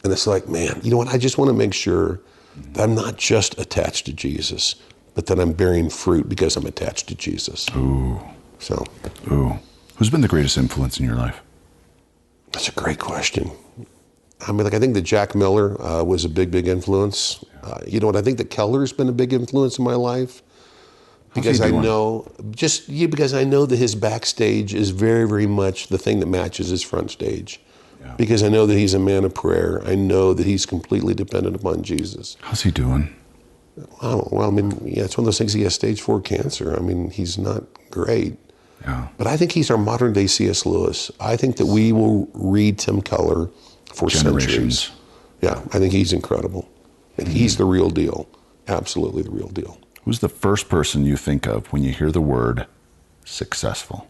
[SPEAKER 2] And it's like, man, you know what? I just want to make sure that I'm not just attached to Jesus, but that I'm bearing fruit because I'm attached to Jesus.
[SPEAKER 1] Ooh.
[SPEAKER 2] So.
[SPEAKER 1] Ooh. Who's been the greatest influence in your life?
[SPEAKER 2] That's a great question. I think that Jack Miller was a big, big influence. You know what? I think that Keller's been a big influence in my life. Because I know that his backstage is very, very much the thing that matches his front stage. Yeah. Because I know that he's a man of prayer. I know that he's completely dependent upon Jesus.
[SPEAKER 1] How's he doing?
[SPEAKER 2] Well, it's one of those things. He has stage 4 cancer. He's not great.
[SPEAKER 1] Yeah.
[SPEAKER 2] But I think he's our modern day C.S. Lewis. I think that we will read Tim Keller for centuries. Yeah, I think he's incredible. And he's the real deal. Absolutely the real deal.
[SPEAKER 1] Who's the first person you think of when you hear the word successful?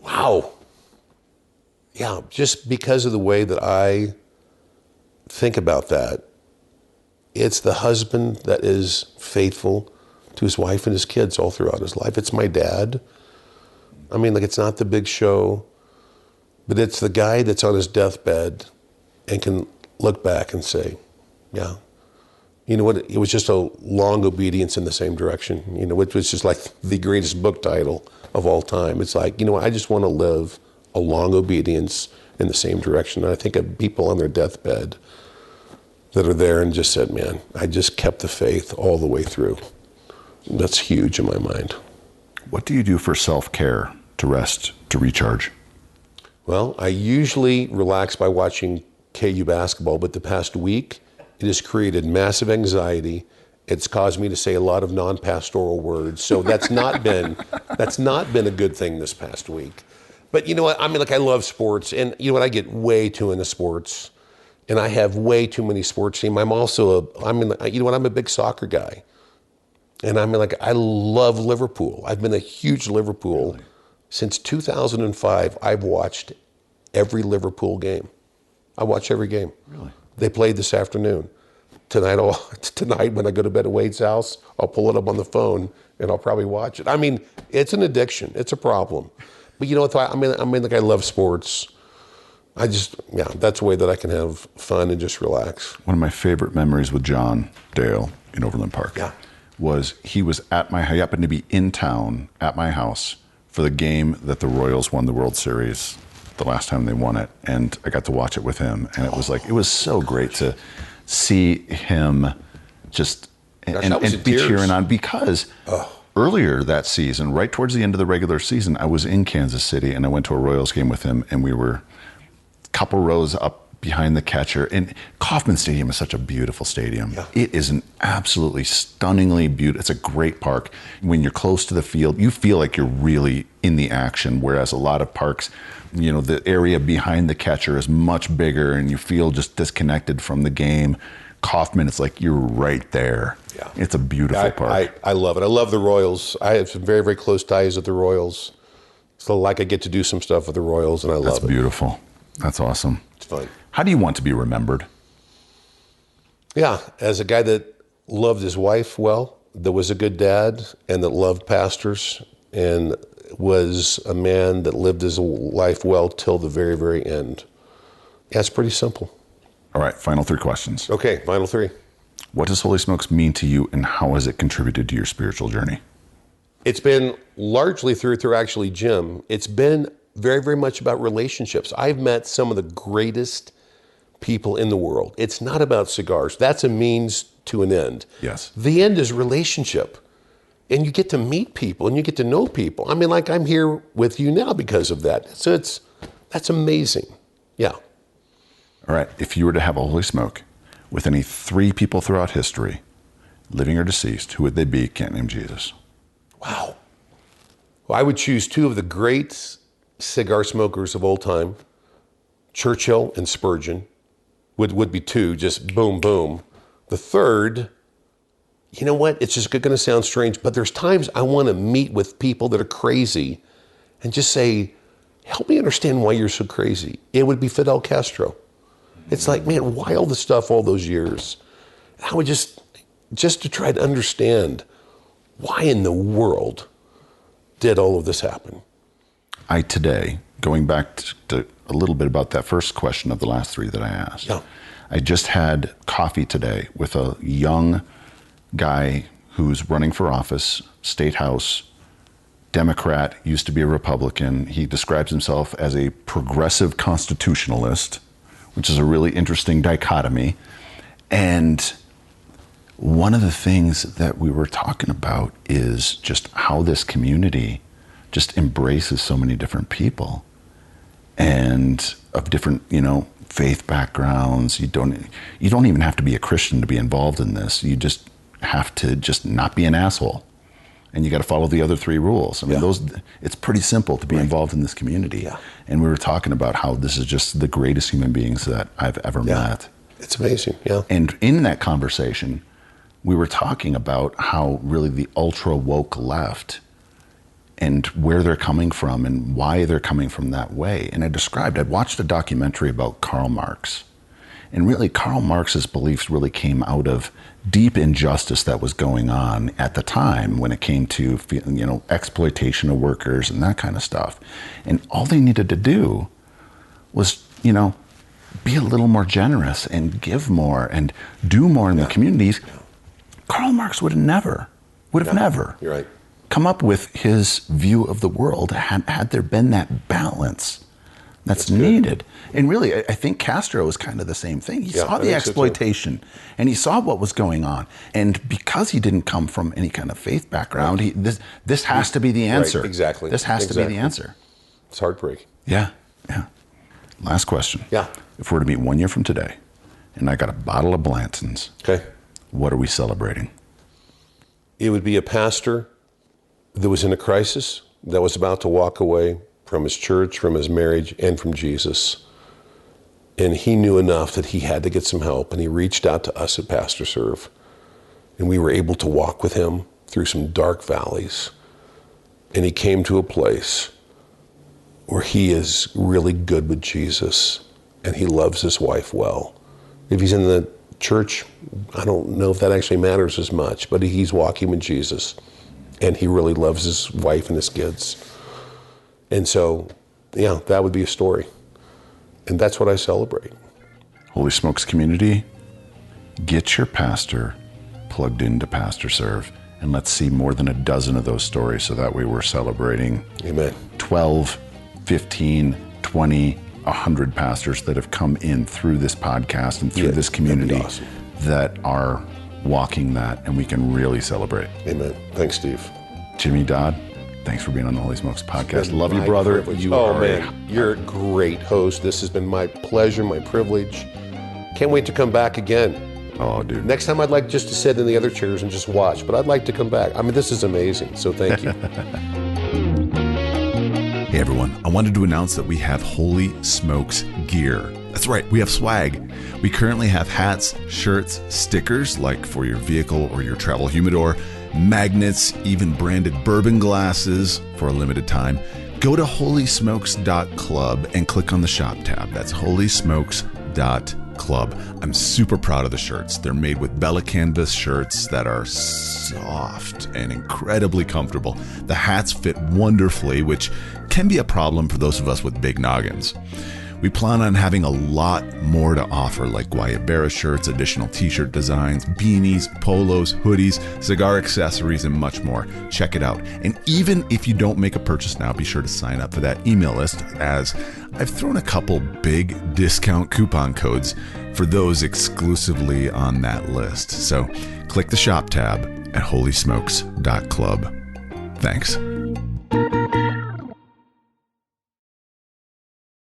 [SPEAKER 2] Wow. Yeah, just because of the way that I think about that, it's the husband that is faithful to his wife and his kids all throughout his life. It's my dad. It's not the big show, but it's the guy that's on his deathbed and can look back and say, yeah, you know what? It was just a long obedience in the same direction, which was just like the greatest book title of all time. It's like, I just want to live a long obedience in the same direction. And I think of people on their deathbed that are there and just said, man, I just kept the faith all the way through. That's huge in my mind.
[SPEAKER 1] What do you do for self-care, to rest, to recharge?
[SPEAKER 2] Well, I usually relax by watching KU basketball, but the past week, it has created massive anxiety. It's caused me to say a lot of non-pastoral words. So that's not been a good thing this past week. But you know what? I love sports, and you know what? I get way too into sports, and I have way too many sports teams. I'm a big soccer guy, and I love Liverpool. I've been a huge Liverpool since 2005. I've watched every Liverpool game. I watch every game.
[SPEAKER 1] Really?
[SPEAKER 2] They played this afternoon. Tonight when I go to bed at Wade's house, I'll pull it up on the phone and I'll probably watch it. It's an addiction. It's a problem. But you know what? I love sports. That's a way that I can have fun and just relax.
[SPEAKER 1] One of my favorite memories with John Dale in Overland Park was he happened to be in town at my house for the game that the Royals won the World Series the last time they won it, and I got to watch it with him, and it was so great to see him just and be cheering on, because earlier that season, right towards the end of the regular season, I was in Kansas City and I went to a Royals game with him, and we were a couple rows up behind the catcher. And Kauffman Stadium is such a beautiful stadium. Yeah. It is an absolutely stunningly beautiful, it's a great park. When you're close to the field, you feel like you're really in the action, whereas a lot of parks, the area behind the catcher is much bigger and you feel just disconnected from the game. Kauffman, it's like you're right there. Yeah. It's a beautiful park.
[SPEAKER 2] I love it. I love the Royals. I have some very, very close ties with the Royals. So I get to do some stuff with the Royals, and I love it.
[SPEAKER 1] That's beautiful. That's awesome.
[SPEAKER 2] It's fun.
[SPEAKER 1] How do you want to be remembered?
[SPEAKER 2] Yeah, as a guy that loved his wife well, that was a good dad, and that loved pastors, and was a man that lived his life well till the very, very end. Yeah, it's pretty simple.
[SPEAKER 1] All right, final 3 questions.
[SPEAKER 2] Okay, final 3.
[SPEAKER 1] What does Holy Smokes mean to you, and how has it contributed to your spiritual journey?
[SPEAKER 2] It's been largely through actually Jim. It's been very, very much about relationships. I've met some of the greatest people in the world. It's not about cigars. That's a means to an end.
[SPEAKER 1] Yes.
[SPEAKER 2] The end is relationship. And you get to meet people and you get to know people. I'm here with you now because of that. So that's amazing. Yeah.
[SPEAKER 1] All right. If you were to have a Holy Smoke with any 3 people throughout history, living or deceased, who would they be? Can't name Jesus.
[SPEAKER 2] Wow. Well, I would choose 2 of the great cigar smokers of old time. Churchill and Spurgeon would be two, just boom, boom. The third, you know what? It's just going to sound strange, but there's times I want to meet with people that are crazy and just say, help me understand why you're so crazy. It would be Fidel Castro. It's like, man, why all this stuff all those years? I would just to try to understand why in the world did all of this happen?
[SPEAKER 1] Today, going back to a little bit about that first question of the last three that I asked.
[SPEAKER 2] Yeah.
[SPEAKER 1] I just had coffee today with a young guy who's running for office, state house, Democrat, used to be a Republican. He describes himself as a progressive constitutionalist, which is a really interesting dichotomy. And one of the things that we were talking about is just how this community just embraces so many different people and of different, faith backgrounds. You don't even have to be a Christian to be involved in this. You just have to just not be an asshole. And you got to follow the other three rules. I mean, it's pretty simple to be involved in this community.
[SPEAKER 2] Yeah.
[SPEAKER 1] And we were talking about how this is just the greatest human beings that I've ever met.
[SPEAKER 2] It's amazing, yeah.
[SPEAKER 1] And in that conversation, we were talking about how really the ultra woke left and where they're coming from and why they're coming from that way. And I'd watched a documentary about Karl Marx. And really, Karl Marx's beliefs really came out of deep injustice that was going on at the time when it came to, exploitation of workers and that kind of stuff. And all they needed to do was, be a little more generous and give more and do more in the communities. Karl Marx would have never
[SPEAKER 2] You're right.
[SPEAKER 1] come up with his view of the world had there been that balance that's needed. And really, I think Castro is kind of the same thing. He saw the exploitation and he saw what was going on. And because he didn't come from any kind of faith background, this has to be the answer.
[SPEAKER 2] Right, exactly.
[SPEAKER 1] This has to be the answer.
[SPEAKER 2] It's heartbreaking.
[SPEAKER 1] Yeah. Last question.
[SPEAKER 2] Yeah.
[SPEAKER 1] If we're to meet 1 year from today, and I got a bottle of Blanton's,
[SPEAKER 2] Okay.
[SPEAKER 1] what are we celebrating?
[SPEAKER 2] It would be a pastor that was in a crisis, that was about to walk away from his church, from his marriage, and from Jesus. And he knew enough that he had to get some help, and he reached out to us at PastorServe. And we were able to walk with him through some dark valleys. And he came to a place where he is really good with Jesus, and he loves his wife well. If he's in the church, I don't know if that actually matters as much, but he's walking with Jesus, and he really loves his wife and his kids. And so, that would be a story. And that's what I celebrate.
[SPEAKER 1] Holy Smokes community, get your pastor plugged into PastorServe, and let's see more than a dozen of those stories, so that way we're celebrating
[SPEAKER 2] Amen.
[SPEAKER 1] 12, 15, 20, 100 pastors that have come in through this podcast and through this community
[SPEAKER 2] awesome.
[SPEAKER 1] that are walking that, and we can really celebrate.
[SPEAKER 2] Amen. Thanks, Steve.
[SPEAKER 1] Jimmy Dodd, thanks for being on the Holy Smokes podcast. Love you, brother.
[SPEAKER 2] You're a great host. This has been my pleasure, my privilege. Can't wait to come back again.
[SPEAKER 1] Oh, dude.
[SPEAKER 2] Next time I'd like just to sit in the other chairs and just watch, but I'd like to come back. I mean, this is amazing, so thank you.
[SPEAKER 5] Hey everyone, I wanted to announce that we have Holy Smokes gear. That's right, we have swag. We currently have hats, shirts, stickers like for your vehicle or your travel humidor, magnets, even branded bourbon glasses for a limited time. Go to holysmokes.club and click on the shop tab. That's holysmokes.club. I'm super proud of the shirts. They're made with Bella canvas shirts that are soft and incredibly comfortable. The hats fit wonderfully, which can be a problem for those of us with big noggins. We plan on having a lot more to offer, like Guayabera shirts, additional t-shirt designs, beanies, polos, hoodies, cigar accessories, and much more. Check it out. And even if you don't make a purchase now, be sure to sign up for that email list, as I've thrown a couple big discount coupon codes for those exclusively on that list. So click the shop tab at holysmokes.club. Thanks.